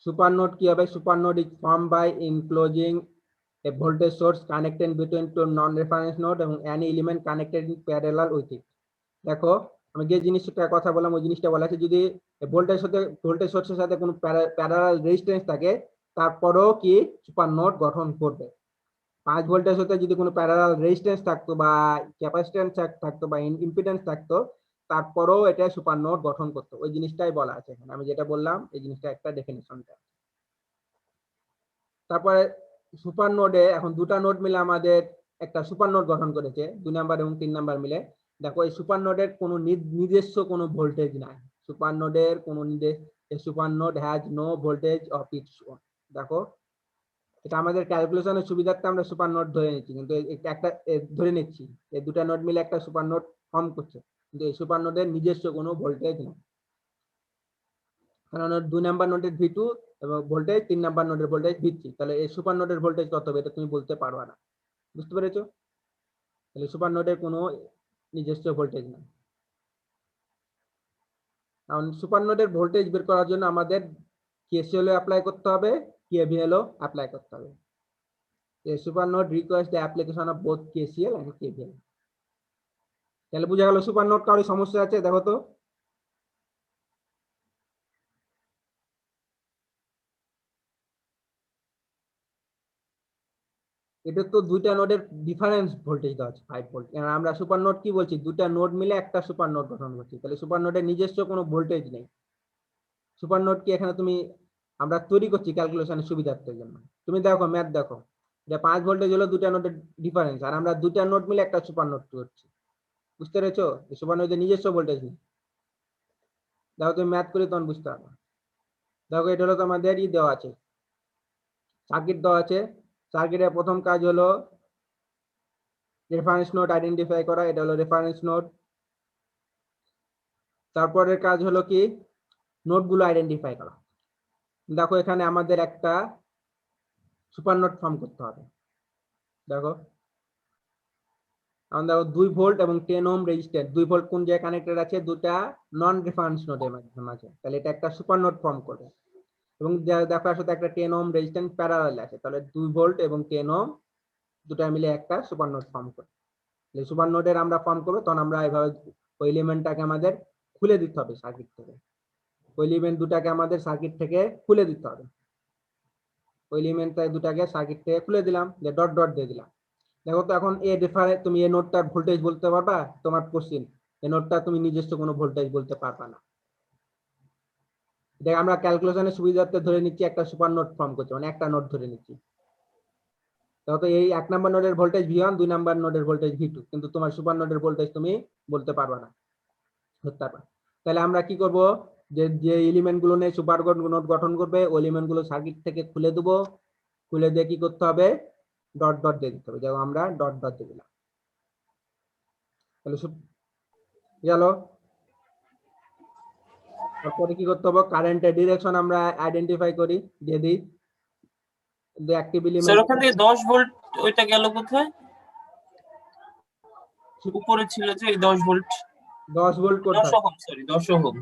সুপার নোড কি হবে, super node is form by enclosing a voltage source connected between two non-reference node এবং any element connected in parallel with it। দেখো আমি যে জিনিসটা কথা বললাম ওই জিনিসটা বলা আছে, যদি ভোল্টেজ সোর্সের সাথে কোনো প্যারালাল রেজিস্ট্যান্স থাকে, তারপরেও কি সুপার নোড গঠন করবে। 5 ভোল্টের সাথে যদি কোনো প্যারালাল রেজিস্ট্যান্স থাকতো বা ক্যাপাসিট্যান্স থাকতো বা ইম্পিডেন্স থাকতো, তারপরেও এটা সুপার নোড গঠন করতো। ওই জিনিসটাই বলা আছে এখানে, আমি যেটা বললাম এই জিনিসটা একটা ডেফিনিশনটা। তারপরে সুপার নোডে এখন দুটা নোড মিলে আমাদের একটা সুপার নোড গঠন করেছে, 2 নাম্বার এবং 3 নাম্বার মিলে। দেখো এই সুপার নোডের কোনো নিজস্ব কোনো ভোল্টেজ নাই। সুপার নোডের কোনো super node has no voltage of its own. দেখো এটা আমাদের ক্যালকুলেশনের সুবিধার্থে আমরা সুপার নোড ধরে নিচ্ছি, কিন্তু একটা ধরে নিচ্ছি এই দুটা নোড মিলে একটা সুপার নোড ফর্ম করছে, কিন্তু এই সুপার নোডের নিজস্ব কোনো ভোল্টেজ নেই। কারণ 2 নাম্বার নোডের V2 এবং ভোল্টেজ, 3 নাম্বার নোডের ভোল্টেজ V3। তাহলে এই সুপার নোডের ভোল্টেজ কত হবে এটা তুমি বলতে পারবা না। বুঝতে পেরেছো? তাহলে সুপার নোডের কোনো নিজস্ব ভোল্টেজ নেই। কারণ সুপার নোডের ভোল্টেজ বের করার জন্য আমাদের কেসিএল অ্যাপ্লাই করতে হবে, কেভিএল অ্যাপ্লাই করতে হবে। এই super node requires the application of both KCL and KVL. তাহলে বুঝা গেল সুপার নোড কারো সমস্যা আছে? দেখো তো এটা তো দুইটা নোডের ডিফারেন্স ভোল্টেজ দেওয়া আছে 5 ভোল্ট। আমরা সুপার নোড কি বলছি, দুটা নোড মিলে একটা সুপার নোড গঠন করছি। তাহলে সুপার নোডের নিজস্ব কোনো ভোল্টেজ নেই। সুপার নোড কি এখানে আমরা তৈরি করছি ক্যালকুলেশনের সুবিধার্থের জন্য। তুমি দেখো ম্যাথ দেখো, যে 5 ভোল্টেজ হলো দুটা নোডের ডিফারেন্স, আর আমরা দুটা নোড মিলে একটা সুপার নোড করছি। বুঝতে পেরেছো? এই সুপার নোডের নিজস্ব ভোল্টেজ নেই। দেখো তুমি ম্যাথ করে তখন বুঝতে পারবে। দেখো এটা হলো তোমাদের দেওয়া আছে, সার্কিট দেওয়া আছে। সার্কিটের প্রথম কাজ হলো রেফারেন্স নোড আইডেন্টিফাই করা, এটা হলো রেফারেন্স নোড। তারপরের কাজ হলো কি, নোডগুলো আইডেন্টিফাই করা। দেখো এখানে আমাদের একটা সুপার নোড ফর্ম করতে হবে। দেখো এখন দেখো 2 ভোল্ট এবং 10 ওহম রেজিস্ট্যান্স, 2 ভোল্ট কোন জায়গায় কানেক্টেড আছে, দুটা নন রেফারেন্স নোডের মাঝে। তাহলে এটা একটা সুপার নোড ফর্ম করবে। এবং দেখো এর সাথে একটা 10 ওহম রেজিস্ট্যান্স প্যারালাল আছে, তাহলে 2 ভোল্ট এবং 10 ওহম দুটা মিলে একটা সুপার নোড ফর্ম করে। তাহলে সুপার নোডের আমরা ফর্ম করব, তখন আমরা এইভাবে ওই এলিমেন্টটাকে আমাদের খুলে দিতে হবে সার্কিট থেকে। ওই এলিমেন্ট দুটাকে আমাদের সার্কিট থেকে খুলে দিতে হবে। ওই এলিমেন্ট দুটাকে সার্কিট থেকে খুলে দিলাম, যে ডট ডট দিয়ে দিলাম। দেখো তো এখন তুমি এই নোডটার ভোল্টেজ বলতে পারবা? তোমার কোশ্চেন, এই নোডটা তুমি নিজস্ব কোনো ভোল্টেজ বলতে পারবা না। দেখ আমরা ক্যালকুলেশনের সুবিধার্থে ধরে নিচ্ছি একটা সুপার নোড ফর্ম করছে, মানে একটা নোড ধরে নিচ্ছি। তো এই 1 নাম্বার নোডের ভোল্টেজ V1, 2 নাম্বার নোডের ভোল্টেজ V2, কিন্তু তোমার সুপার নোডের ভোল্টেজ তুমি বলতে পারবা না। তাহলে আমরা কি করব, যে এলিমেন্ট গুলো নিয়ে সুপার নোড গঠন করবে ওই এলিমেন্ট গুলো সার্কিট থেকে খুলে দেবো। খুলে দিয়ে কি করতে হবে, ডট ডট দিয়ে দিতে হবে। যেমন আমরা ডট ডট দিয়ে দিলাম। তাহলে গেল। তারপরে কি করতে হবে, কারেন্টের ডিরেকশন আমরা আইডেন্টিফাই করি, দিয়ে দিই অ্যাক্টিভ স্যার এলিমেন্ট ওখান থেকে 10 ভোল্ট ওইটা গেল কোথায়? উপরে ছিল যে এই 10 ভোল্ট 10 ভোল্ট 10 কোথায়? Ohm, sorry 10 ohm.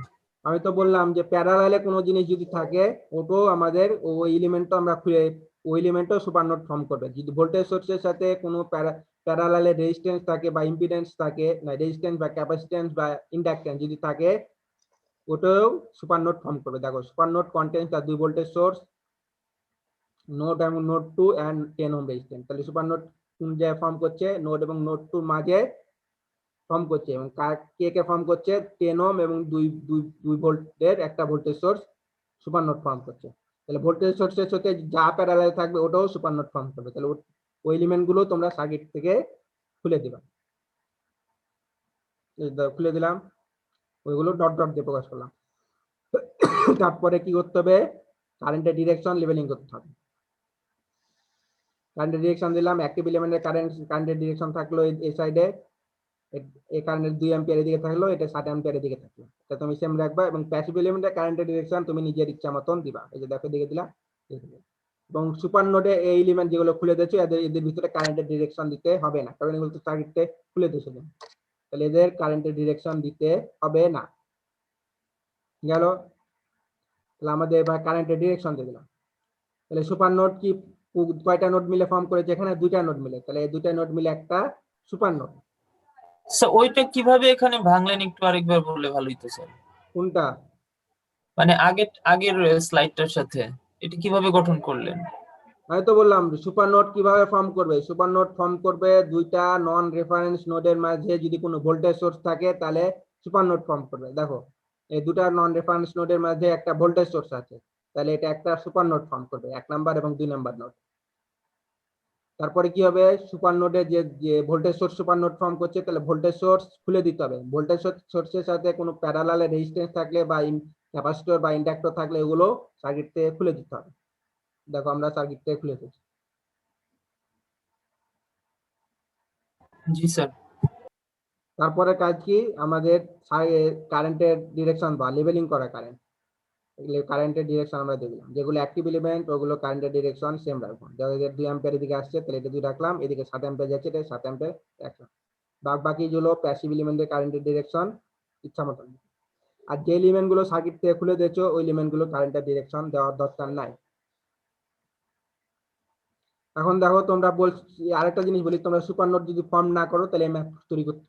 আমি তো বললাম যে প্যারালালে কোনো জিনিস যদি থাকে ওটাও আমাদের ওই এলিমেন্টটা আমরা খুঁজে, ওই এলিমেন্টও সুপার নোড ফর্ম করবে। যদি ভোল্টেজ সোর্সের সাথে কোনো প্যারালালে রেজিস্ট্যান্স থাকে বা ইম্পিডেন্স থাকে, না রেজিস্ট্যান্স বা ক্যাপাসিট্যান্স বা ইন্ডাক্ট্যান্স যদি থাকে, ওটাও সুপার নোড ফর্ম করবে। দেখো সুপার নোড কন্টেন্স আর 2 ভোল্টেজ সোর্স, নোড এবং নোড 2 এন্ড 10 ওহম রেজিস্ট্যান্স। তাহলে সুপার নোড কোন জায়গায় ফর্ম করছে, নোড এবং নোড 2 মাঝে ফর্ম করছে, এবং কে কে ফর্ম করছে, 10 ওহম এবং 2 ভোল্টের একটা voltage source super node form করছে। তাহলে ভোল্টেজ সোর্সের সাথে যা প্যারালাল থাকবে ওটাও সুপার নোড ফর্ম করবে। তাহলে ওই এলিমেন্ট গুলো তোমরা সার্কিট থেকে খুলে দিবা, খুলে দিলাম, ওইগুলো ডট ডট দিয়ে প্রকাশ করলাম। তারপরে কি করতে হবে, কারেন্টের ডিরেকশন লেভেলিং করতে হবে। কারেন্টের ডিরেকশন দিলাম, অ্যাক্টিভ এলিমেন্টের কারেন্টের ডিরেকশন থাকলো এই সাইডে, এই কারেন্টের 2 অ্যাম্পিয়ার এদিকে থাকলো, এটা 7 অ্যাম্পিয়ার এদিকে থাকলো, এটা তুমি সেম রাখবা। এবং প্যাসিভ এলিমেন্টের কারেন্টের ডিরেকশন তুমি নিজের ইচ্ছা মতন দিবা, এই যে দেখো দিকে দিলা। এবং সুপার নোডে এই এলিমেন্ট যেগুলো খুলে দিয়েছো এদের ভিতরে কারেন্টের ডিরেকশন দিতে হবে না, কারণ এগুলো তো সার্কিটে খুলে দিয়েছো, তাহলে এদের কারেন্টের ডিরেকশন দিতে হবে না। গেল। তাহলে আমাদের এবার কারেন্টের ডিরেকশন দিয়ে দিলাম। তাহলে সুপার নোড কি কয়টা নোড মিলে ফর্ম করেছে, এখানে 2টা নোড মিলে, তাহলে এই 2টা নোড মিলে একটা সুপার নোড। স্যার ওইটা কিভাবে এখানে ভাঙলেন একটু আরেকবার বললে ভালো হতো স্যার। কোনটা? মানে আগের স্লাইডটার সাথে এটা কিভাবে গঠন করলেন? আমি তো বললাম সুপার নোড কিভাবে ফর্ম করবে, সুপার নোড ফর্ম করবে 2টা নন রেফারেন্স নোডের মাঝে যদি কোনো ভোল্টেজ সোর্স থাকে তাহলে সুপার নোড ফর্ম করবে। দেখো এই 2টা নন রেফারেন্স নোডের মাঝে একটা ভোল্টেজ সোর্স আছে, তাহলে এটা একটা সুপার নোড ফর্ম করবে, 1 নাম্বার এবং 2 নাম্বার নোড। তারপরে কি হবে, সুপার নোডে যে voltage source super node form করছে, তাহলে ভোল্টেজ সোর্স খুলে দিতে হবে। ভোল্টেজ সোর্সের সাথে কোনো প্যারালালে রেজিস্ট্যান্স থাকলে বা ক্যাপাসিটর বা ইন্ডাক্টর থাকলে এগুলো সার্কিট থেকে খুলে দিতে হবে। দেখো আমরা সার্কিট থেকে খুলে দিচ্ছি। জি স্যার। তারপরে কাজ কি, আমাদের কারেন্টের ডিরেকশন বা লেভেলিং করা কারেন্ট, কারেন্টের ডিরেকশন আমরা দেখলাম, যেগুলো অ্যাক্টিভ এলিমেন্ট ওগুলো কারেন্টের ডিরেকশন সেম রাখবো। যাদের 2 অ্যাম্পিয়ার এদিকে আসছে তাহলে এটা 2 রাখলাম, এদিকে 7 অ্যাম্পিয়ার যাচ্ছে এটা 7 অ্যাম্পিয়ার রাখলাম। বাকি যেগুলো প্যাসিভ এলিমেন্টের কারেন্টের ডিরেকশন ইচ্ছা মতন। আর যে এলিমেন্ট গুলো সার্কিট থেকে খুলে দিয়েছো ওই এলিমেন্ট গুলো কারেন্টের ডিরেকশন দেওয়ার দরকার নাই। এখন দেখো তোমরা বলছি আরেকটা জিনিস বলি, তোমরা সুপার নোড যদি ফর্ম না করো তাহলে ম্যাথ তৈরি করতে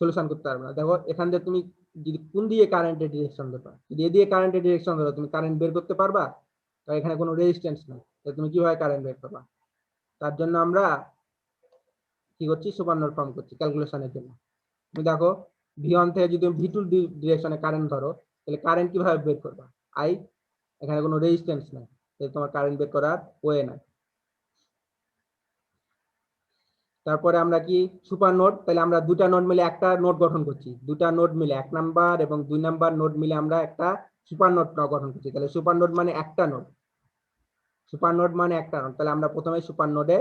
সলিউশন করতে পারবে না। দেখো এখান থেকে তুমি যদি কোন দিয়ে কারেন্টের ডিরেকশন দেবা, যদি এ দিয়ে কারেন্টের ডিরেকশন ধরো তুমি কারেন্ট বের করতে পারবা? তো এখানে কোনো রেজিস্ট্যান্স নেই, তাহলে তুমি কিভাবে কারেন্ট বের করবা? তার জন্য আমরা কি করছি, সুপার নোড ফর্ম করছি ক্যালকুলেশনের জন্য। তুমি দেখো V1 থেকে যদি V2 ডিরেকশনে কারেন্ট ধরো তাহলে কারেন্ট কিভাবে বের করবা? এখানে কোনো রেজিস্ট্যান্স নেই, তাহলে তোমার কারেন্ট বের করার ওয়ে নাই। তারপরে আমরা কি সুপার নোড, তাহলে আমরা 2টা নোড মিলে একটা নোড গঠন করছি, 2টা নোড মিলে 1 নাম্বার এবং 2 নাম্বার নোড মিলে আমরা একটা সুপার নোড গঠন করছি। তাহলে সুপার নোড মানে একটা নোড, সুপার নোড মানে একটা নোড। তাহলে আমরা প্রথমে সুপার নোডে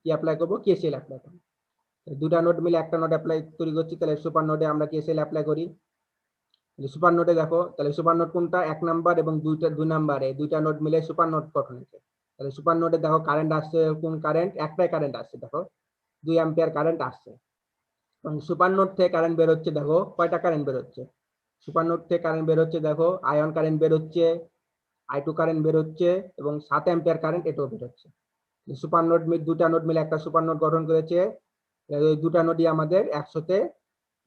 কি অ্যাপ্লাই করব, কেসিএল অ্যাপ্লাই করব। 2টা নোড মিলে একটা নোড অ্যাপ্লাই তৈরি করছি, তাহলে সুপার নোডে আমরা কেসিএল অ্যাপ্লাই করি। সুপার নোডে দেখো তাহলে সুপার নোড কোনটা, 1 নাম্বার এবং 2 নাম্বার, এই 2টা নোড মিলে সুপার নোড গঠন হয়েছে। তাহলে সুপার নোডে দেখো কারেন্ট আসছে, কোন কারেন্ট, একটাই কারেন্ট আসছে, দেখো 2 অ্যাম্পিয়ার কারেন্ট আসছে। এবং সুপার নোড থেকে কারেন্ট বের হচ্ছে, দেখো কয়টা কারেন্ট বের হচ্ছে, সুপার নোড থেকে কারেন্ট বের হচ্ছে, দেখো আয়ন কারেন্ট বের হচ্ছে, I2 কারেন্ট বের হচ্ছে এবং 7 অ্যাম্পিয়ার কারেন্ট এটাও বের হচ্ছে। সুপার নোড 2টা নোড মিলে একটা সুপার নোড গঠন করেছে, এই 2টা নোডই আমাদের একসাথে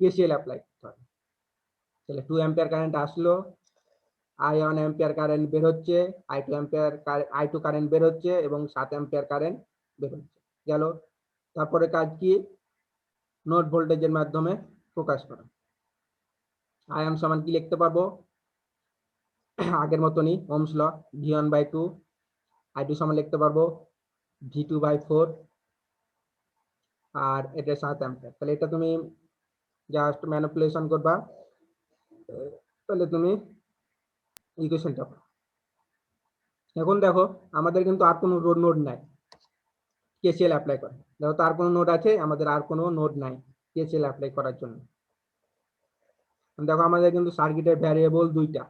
কেসিএল অ্যাপ্লাই করতে হবে। তাহলে 2 অ্যাম্পিয়ার কারেন্ট আসলো, I1 অ্যাম্পিয়ার কারেন্ট বের হচ্ছে, I2 কারেন্ট বের হচ্ছে এবং 7 অ্যাম্পিয়ার কারেন্ট বের হচ্ছে। গেল। তারপরে কাজ কি, নোড ভোল্টেজের মাধ্যমে প্রকাশ করা। আয়ন সমান কি লিখতে পারবো, আগের মতনই ওহমস ল, V1/2, I2 সমান লিখতে পারবো V2/4, আর এটা 7 অ্যাম্পিয়ার। তাহলে এটা তুমি জাস্ট ম্যানিপুলেশন করবা, তাহলে তুমি ইকুয়েশনটা পাবে। এখন দেখো আমাদের কিন্তু আর কোনো নোড নাই, কেসিএল অ্যাপ্লাই করে, দেখো তো আর কোনো নোড আছে, আমাদের আর কোনো নোড নাই, কেসিএল অ্যাপ্লাই করার জন্য। দেখো আমাদের কিন্তু সার্কিটের ভ্যারিয়েবল দুইটা,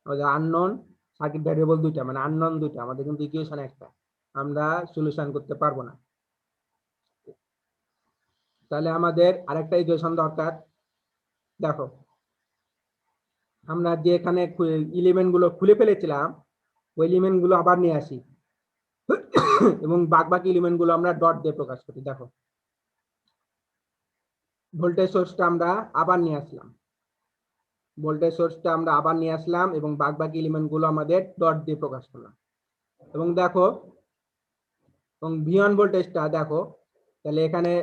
আমাদের আননোন সার্কিট ভ্যারিয়েবল দুইটা, মানে আননোন দুইটা, আমাদের কিন্তু ইকুয়েশন একটা, আমরা সলিউশন করতে পারবো না। তাহলে আমাদের আরেকটা ইকুয়েশন দরকার। দেখো আমরা যে এখানে এলিমেন্ট গুলো খুলে ফেলেছিলাম ওই এলিমেন্ট গুলো আবার নিয়ে আসি এবং বাকি এলিমেন্ট গুলো আমরা ডট দিয়ে প্রকাশ করি। দেখো ভোল্টেজ সোর্সটা আমরা আবার নিয়ে আসলাম, ভোল্টেজ সোর্সটা আমরা আবার নিয়ে আসলাম এবং বাকি এলিমেন্ট গুলো আমাদের ডট দিয়ে প্রকাশ করলাম। এবং দেখো এবং V1 ভোল্টেজটা দেখো, তাহলে এখানে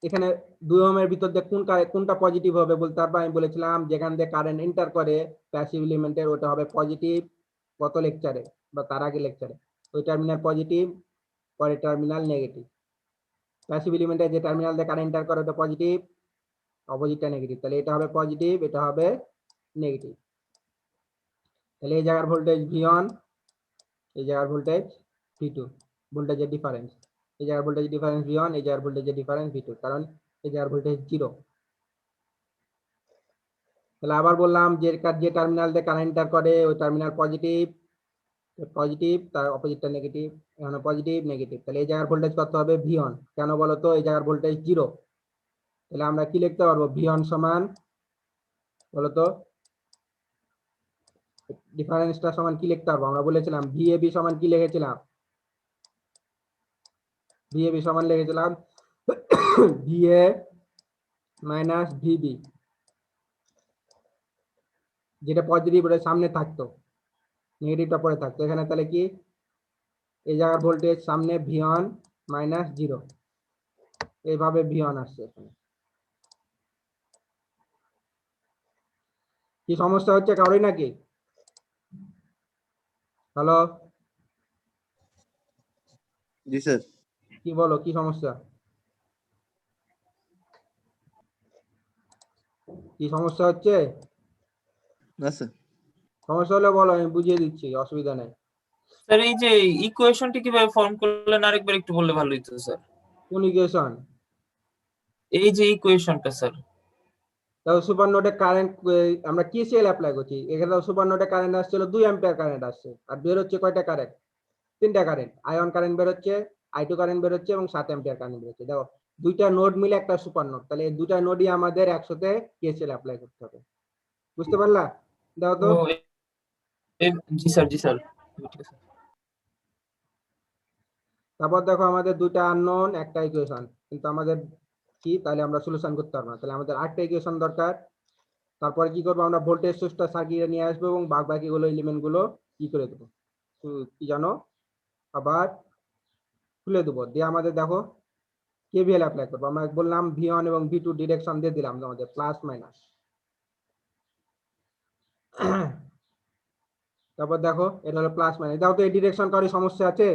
এখানে 2 ওহমের ভিতর দিয়ে কোনটা পজিটিভ হবে বলতে পারবো। আমি বলেছিলাম যেখান দিয়ে কারেন্ট এন্টার করে প্যাসিভ এলিমেন্টের ওটা হবে পজিটিভ, কত লেকচারে বা তার আগে লেকচারে, ওই টার্মিনাল পজিটিভ, পরের টার্মিনাল নেগেটিভ। প্যাসিভ এলিমেন্টের যে টার্মিনাল দিয়ে কারেন্ট এন্টার করে ওটা পজিটিভ, অপোজিটটা নেগেটিভ, তাহলে এটা হবে পজিটিভ, এটা হবে নেগেটিভ। তাহলে এই জায়গার ভোল্টেজ V1, এই জায়গার ভোল্টেজ V2, ভোল্টেজের ডিফারেন্স, এই জায়গার ভোল্টেজ ডিফারেন্স V1, এই জায়গার ভোল্টেজের ডিফারেন্স V2, কারণ এই জায়গার ভোল্টেজ 0। তাহলে আবার বললাম যে টার্মিনাল দিয়ে কারেন্ট এন্টার করে ওই টার্মিনাল পজিটিভ, পজিটিভ তার অপোজিটটা নেগেটিভ, এখানে পজিটিভ নেগেটিভ, তাহলে এই জায়গার ভোল্টেজ কত হবে V1, কেন বলো তো এই জায়গার ভোল্টেজ 0। তাহলে আমরা কি লিখতে পারবো, V1 সমান বলো তো ডিফারেন্সটা সমান কি লিখতে পারবো, আমরা বলেছিলাম VAB সমান কি লিখেছিলাম, VAB সমান লিখেছিলাম VA মাইনাস VB, যেটা পজিটিভ ওটা সামনে থাকতো, নেগেটিভটা পরে থাকতো। এখানে তাহলে কি এই জায়গার ভোল্টেজ সামনে V1 মাইনাস 0, এইভাবে V1 আসছে। এখানে কি সমস্যা হচ্ছে কারোই নাকি? হ্যালো, জি স্যার। কি বলো কি সমস্যা, কি সমস্যা হচ্ছে? না স্যার। সমস্যা হলে বলো, আমি বুঝিয়ে দিচ্ছি, অসুবিধা নেই। স্যার এই যে ইকুয়েশনটি কিভাবে ফর্ম করলেন আরেকবার একটু বললে ভালো হতো স্যার। কোন ইকুয়েশন? এই যে ইকুয়েশনটা স্যার। তাও সুপার নোডে কারেন্ট আমরা কেসিএল অ্যাপ্লাই করছি, এখানে সুপার নোডে কারেন্ট আসছিল 2 অ্যাম্পিয়ার কারেন্ট আসছে, আর বের হচ্ছে কয়টা কারেন্ট, 3টা কারেন্ট, আয়ন কারেন্ট বের হচ্ছে, I2 কারেন্ট বের হচ্ছে এবং 7 অ্যাম্পিয়ার কারেন্ট বের হচ্ছে। দেখো দুইটা নোড মিলে একটা সুপার নোড, তাহলে এই দুইটা নোডই আমাদের একসাথে কেসিএল অ্যাপ্লাই করতে হবে, বুঝতে পারলা? দেখো তো ও জি স্যার, জি স্যার, ঠিক আছে। তারপর দেখো আমাদের দুইটা আননোন একটা ইকুয়েশন, কিন্তু আমাদের কি তাহলে আমরা সলিউশন করতে পারবো না, তাহলে আমাদের আরেকটা ইকুয়েশন দরকার। তারপরে কি করবো, আমরা ভোল্টেজ সোর্সটা সার্কিটে নিয়ে আসবো এবং বাকি গুলো এলিমেন্ট গুলো কি করে দেবো, কি জানো, আবার খুলে দেবো, দিয়ে আমাদের দেখো কেভিএল অ্যাপ্লাই করবো। আমরা বললাম V1 এবং V2 ডিরেকশন দিয়ে দিলাম আমাদের প্লাস মাইনাস। তারপর দেখো এটা হলো প্লাস মাইনাস, দেখো তো এই ডিরেকশন কারোর সমস্যা আছে?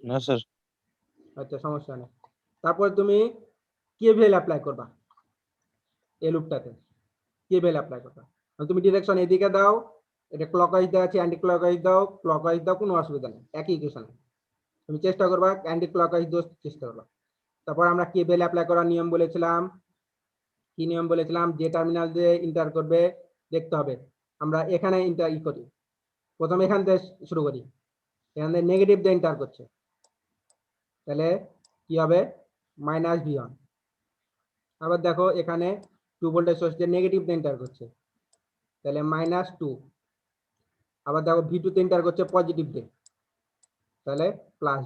না স্যার। আচ্ছা সমস্যা নেই। তারপর তুমি কেভিএল অ্যাপ্লাই করবা, এই লুপটাতে কেভিএল অ্যাপ্লাই করবা। তুমি ডিরেকশন এদিকে দাও, এটা ক্লকওয়াইজ দেওয়া আছে, অ্যান্টি ক্লকওয়াইজ দাও, কোনো অসুবিধা নেই, একই ইকুয়েশন। তুমি চেষ্টা করবা অ্যান্টি ক্লকওয়াইজ দেওয়ার চেষ্টা করবা। তারপর আমরা কেভিএল অ্যাপ্লাই করার নিয়ম বলেছিলাম, কি নিয়ম বলেছিলাম, যে টার্মিনাল দিয়ে ইন্টার করবে দেখতে হবে। আমরা এখানে ইন্টার করি, প্রথমে এখান থেকে শুরু করি, এখান থেকে নেগেটিভ দিয়ে ইন্টার করছে, তাহলে কি হবে মাইনাস V1। আবার দেখো এখানে 2 ভোল্টেজ সোর্স দিয়ে নেগেটিভ দিয়ে ইন্টার করছে, তাহলে -2। আবার দেখো V2 তে ইন্টার করছে পজিটিভ দিয়ে, তাহলে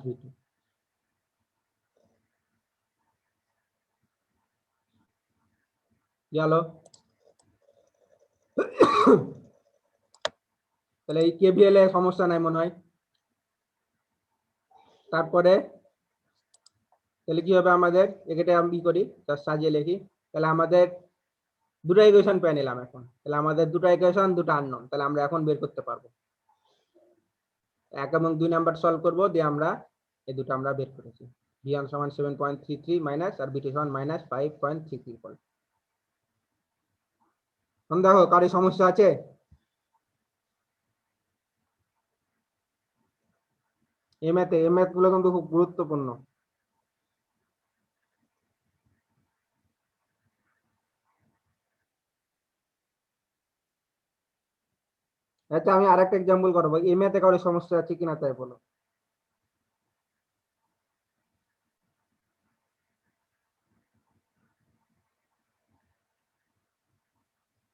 +V2। গেল? তাহলে এই কেভিএল এর সমস্যা নাই মনে হয়। তারপরে তাহলে কি হবে আমাদের, এখানে আমি কি করি জাস্ট সাজিয়ে লিখি, তাহলে আমাদের দুটো ইকুয়েশন পেয়ে নিলাম এখন, তাহলে আমাদের দুটো ইকুয়েশন দুটো আননোন, তাহলে আমরা এখন বের করতে পারবো 1 এবং 2 নাম্বার সলভ করব, দিয়ে আমরা এই দুটো আমরা বের করেছি, V1 সমান 7.33 মাইনাস আর V2 সমান -5.33। এখন দেখো কারো সমস্যা আছে? এই ম্যাথ গুলো কিন্তু খুব গুরুত্বপূর্ণ। আচ্ছা আমি আরেকটা এক্সাম্পল করবো, এই ম্যাথে কারো সমস্যা আছে কিনা তাই বলো।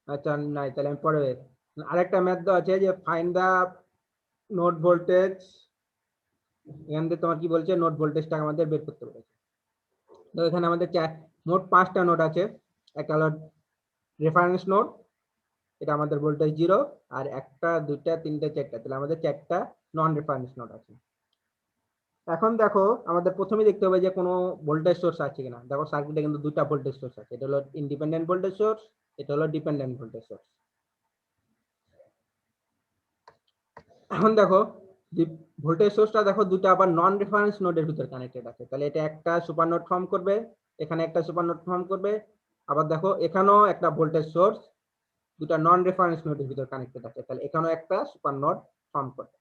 আচ্ছা নাই, তাহলে আমি পরে আরেকটা ম্যাথ দেওয়া আছে যে ফাইন্ড দা নোড ভোল্টেজ। এখান থেকে তোমার কি বলছে, নোড ভোল্টেজটা আমাদের বের করতে বলেছে। তো এখানে আমাদের মোট 5টা নোড আছে। একটা হলো রেফারেন্স নোড, এটা আমাদের ভোল্টেজ 0, আর 1টা 2টা 3টা 4টা, তাহলে আমাদের 4টা নন রেফারেন্স নোড আছে। এখন দেখো আমাদের প্রথমে দেখতে হবে যে কোনো ভোল্টেজ সোর্স আছে কিনা। দেখো সার্কিটে কিন্তু 2টা ভোল্টেজ সোর্স আছে, এটা হলো ইন্ডিপেন্ডেন্ট ভোল্টেজ সোর্স, এটা হলো ডিপেন্ডেন্ট ভোল্টেজ সোর্স। এখন দেখো ভোল্টেজ সোর্সটা দেখো 2টা আবার নন রেফারেন্স নোডের ভিতর কানেক্টেড আছে, তাহলে এটা একটা সুপার নোড ফর্ম করবে, এখানে একটা সুপার নোড ফর্ম করবে। আবার দেখো এখানেও একটা ভোল্টেজ সোর্স 2টা নন রেফারেন্স নোডের ভিতর কানেক্টেড আছে, তাহলে এখানেও একটা সুপার নোড ফর্ম করবে।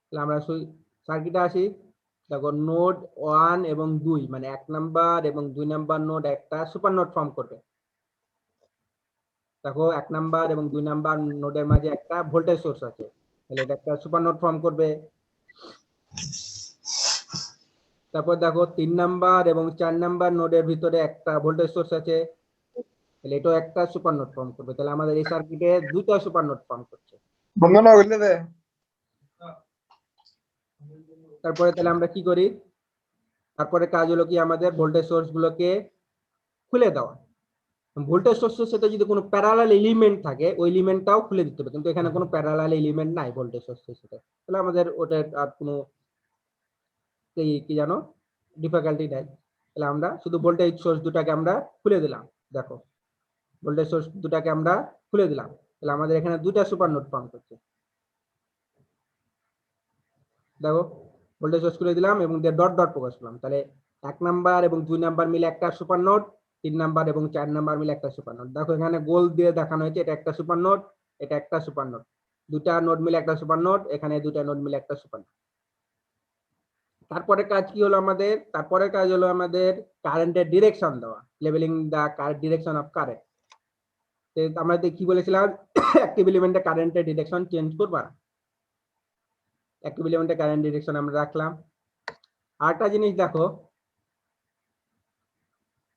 তাহলে আমরা সার্কিটে আসি। দেখো নোড 1 এবং 2 মানে 1 নাম্বার এবং 2 নাম্বার নোড একটা সুপার নোড ফর্ম করবে। দেখো 1 নাম্বার এবং 2 নাম্বার নোডের মাঝে একটা ভোল্টেজ সোর্স আছে, তাহলে এটা একটা সুপার নোড ফর্ম করবে। তারপর দেখো 3 নাম্বার এবং 4 নাম্বার নোডের ভিতরে একটা ভোল্টেজ সোর্স আছে, তাহলে এটাও একটা সুপার নোড ফর্ম করবে। তাহলে আমাদের এই সার্কিটে 2টা সুপার নোড ফর্ম করছে। তারপরে তাহলে আমরা কি করি, তারপরে কাজ হলো কি আমাদের ভোল্টেজ সোর্স গুলোকে খুলে দেওয়া। ভোল্টেজ সোর্সের সাথে যদি কোনো প্যারালাল এলিমেন্ট থাকে ওই এলিমেন্টটাও খুলে দিতে হবে, কিন্তু এখানে কোনো প্যারালাল এলিমেন্ট নাই ভোল্টেজ সোর্সের সাথে, তাহলে আমাদের ওটা আর কোনো কি জানো ডিফিকাল্টি নাই। তাহলে আমরা শুধু ভোল্টেজ সোর্স দুটাকে আমরা খুলে দিলাম। দেখো ভোল্টেজ সোর্স দুটাকে আমরা খুলে দিলাম, তাহলে আমাদের এখানে 2টা সুপার নোড ফর্ম করছে। দেখো ভোল্টেজ সোর্স খুলে দিলাম এবং ডট ডট প্রকাশ করলাম, তাহলে 1 নাম্বার এবং 2 নাম্বার মিলে একটা সুপার নোড, 3 নাম্বার এবং 4 নাম্বার মিলে একটা সুপার নোড। দেখো এখানে গোল দিয়ে দেখানো হয়েছে, এটা একটা সুপার নোড, এটা একটা সুপার নোড, 2টা নোড মিলে একটা সুপার নোড, এখানে 2টা নোড মিলে একটা সুপার নোড। তারপরে কাজ কি হলো আমাদের, তারপরে কাজ হলো আমাদের কারেন্টের ডিরেকশন দেওয়া, leveling the direction of current. আমরা কি বলেছিলাম, অ্যাক্টিভ এলিমেন্টে কারেন্টের ডিরেকশন চেঞ্জ করবা, অ্যাক্টিভ এলিমেন্টে কারেন্ট ডিরেকশন আমরা রাখলাম। আরেকটা জিনিস দেখো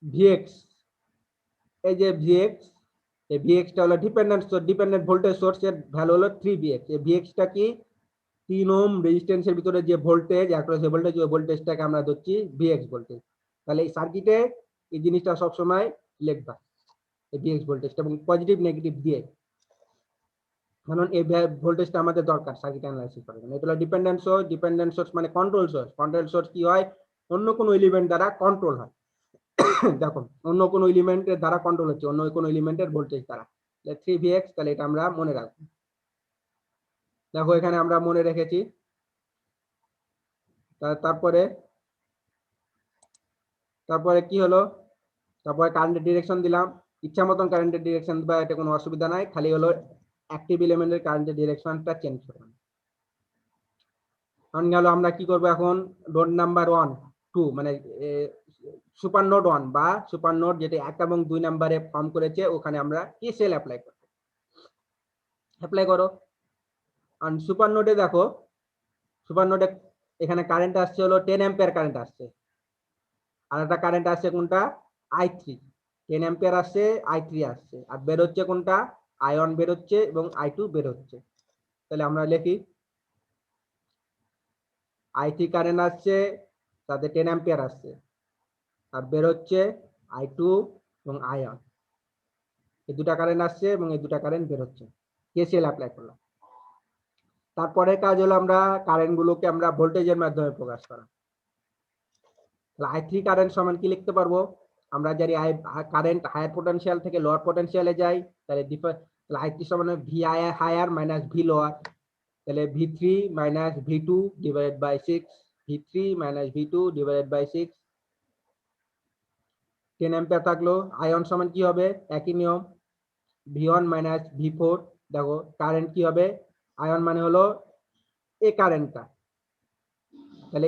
ভিএক্স, এই যে ভিএক্স, এই ভিএক্সটা হলো ডিপেন্ডেন্ট ভোল্টেজ সোর্স, এর ভ্যালু হলো 3 ভিএক্স। এই ভিএক্সটা কি 3 ওহম রেজিস্ট্যান্সের ভিতরে যে ভোল্টেজ অ্যাক্রস ভোল্টেজ, ওই ভোল্টেজটাকে আমরা ধরছি ভিএক্স ভোল্টেজ। তাহলে এই সার্কিটে এই জিনিসটা সব সময় লিখবা, এই ভিএক্স ভোল্টেজটা, এবং পজিটিভ নেগেটিভ দিয়ে, কারণ এই ভোল্টেজটা আমাদের দরকার সার্কিট অ্যানালাইসিস করার জন্য। এটা হলো ডিপেন্ডেন্ট সোর্স মানে কন্ট্রোল সোর্স। কন্ট্রোল সোর্স কি হয়, অন্য কোনো এলিমেন্ট দ্বারা কন্ট্রোল হয়। দেখো অন্য কোনো এলিমেন্টের দ্বারা কন্ট্রোল হচ্ছে, অন্য কোনো এলিমেন্টের ভোল্টেজ দ্বারা। 3 ভিএক্স, তাহলে এটা আমরা মনে রাখবো। দেখো এখানে আমরা মনে রেখেছি। তারপরে কি হলো, তারপরে কারেন্টের ডিরেকশন দিলাম, ইচ্ছা মতন কারেন্টের ডিরেকশন দিবা, এটা কোনো অসুবিধা নাই, খালি হলো অ্যাক্টিভ এলিমেন্টের কারেন্টের ডিরেকশনটা চেঞ্জ করলাম। এখন গেল আমরা কি করব, এখন নোড নাম্বার 1 2 মানে সুপার নোড 1 বা সুপার নোড যেটা 1 এবং 2 নম্বরে ফর্ম করেছে, ওখানে আমরা কেসিএল অ্যাপ্লাই করো। আর সুপার নোডে দেখো, সুপার নোডে এখানে কারেন্ট আসছে হলো 10 অ্যাম্পিয়ার কারেন্ট আসছে, আর একটা কারেন্ট আসছে কোনটা i3, 10 অ্যাম্পিয়ার আসছে, i3 আসছে, আর বের হচ্ছে কোনটা i1 বের হচ্ছে এবং i2 বের হচ্ছে। তাহলে আমরা লিখি i3 কারেন্ট আসছে, তাতে 10 অ্যাম্পিয়ার আসছে, আর বের হচ্ছে i2 এবং i1, এই দুটা কারেন্ট আসছে এবং এই দুটা কারেন্ট বের হচ্ছে। কেসিএল অ্যাপ্লাই করলাম। তারপরে কাজ হলো আমরা কারেন্ট গুলোকে আমরা ভোল্টেজের মাধ্যমে প্রকাশ করা। তাহলে i3 কারেন্ট সমান কি লিখতে পারবো, আমরা যদি কারেন্ট হায়ার পটেনশিয়াল থেকে লোয়ার পটেনশিয়ালে যাই, তাহলে i3 সমান V higher minus V lower, তাহলে v3 minus v2 divided by 6, v3 minus v2 divided by 6। 10 ampere থাকলো, আয়ন সমান কি হবে, একই নিয়ম v1 মাইনাস v4। দেখো কারেন্ট কি হবে, আয়ন মানে হলো এই কারেন্টটা, তাহলে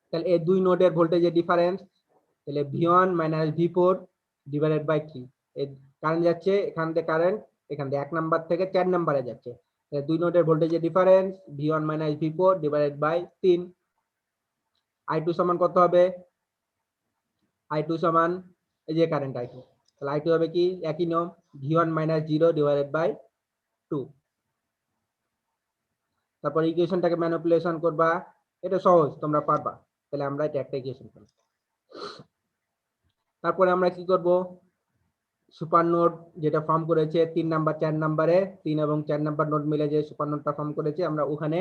তাহলে এই দুই নোডের ভোল্টেজের ডিফারেন্স, তাহলে V1 minus V4 divided by 3। এই কারেন্ট যাচ্ছে এখান থেকে, কারেন্ট এখান থেকে 1 নাম্বার থেকে 4 নাম্বারে যাচ্ছে, তাহলে দুই নোডের ভোল্টেজের difference V1 minus V4 divided by 3। I2 সমান কত হবে? I2 সমান এই যে কারেন্ট I2, তাহলে I2 হবে কি একই নিয়ম V1 মাইনাস 0 ডিভাইডেড বাই 2। তারপর ইকুয়েশনটাকে ম্যানিপুলেশন করবা, এটা সহজ তোমরা পারবা, তাহলে আমরা এটা একটা ইকুয়েশন করব। তারপরে আমরা কি করব, সুপার নোড যেটা ফর্ম করেছে 3 নাম্বার 4 নাম্বারে, 3 এবং 4 নাম্বার নোড মিলে যে সুপার নোডটা ফর্ম করেছে, আমরা ওখানে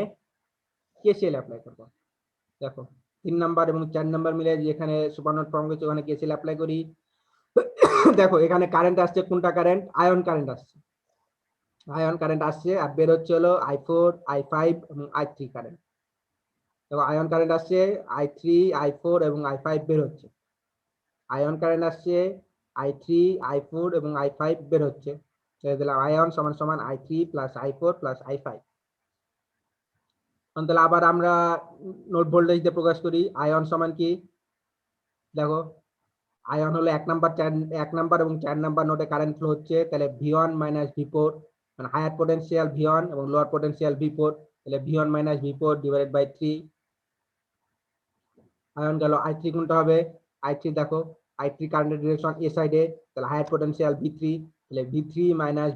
কেসিএল অ্যাপ্লাই করব। দেখো 3 নাম্বার এবং 4 নাম্বার মিলে যেখানে সুপার নোড ফর্ম করেছে ওখানে কেসিএল অ্যাপ্লাই করি। দেখো এখানে কারেন্ট আসছে, কোনটা কারেন্ট? আয়ন কারেন্ট আসছে, আয়ন কারেন্ট আসছে, আর বের হচ্ছে হলো I4 I5 এবং I3 কারেন্ট। দেখো আয়ন কারেন্ট আসছে, I3 I4 এবং I5 বের হচ্ছে। আয়ন কারেন্ট আসছে, I3 I4 এবং I5 বের হচ্ছে, তাহলে আয়ন সমান সমান I3 plus I4 plus I5। তাহলে আবার আমরা নোড ভোল্টেজ দিয়ে প্রকাশ করি, আয়ন সমান কি? দেখো আয়ন হলো 1 নাম্বার এবং 4 নাম্বার নোডে কারেন্ট ফ্লো হচ্ছে, তাহলে V1 মাইনাস V4, মানে হায়ার পোটেনশিয়াল V1 এবং লোয়ার পোটেনশিয়াল V4, তাহলে V1 minus V4 divided by 3। Ion গেল, I3 কোনটা হবে? I3 দেখো I3 কারেন্টের ডিরেকশন এ সাইডে, তাহলে হায়ার পোটেনশিয়াল V3, তাহলে V3 minus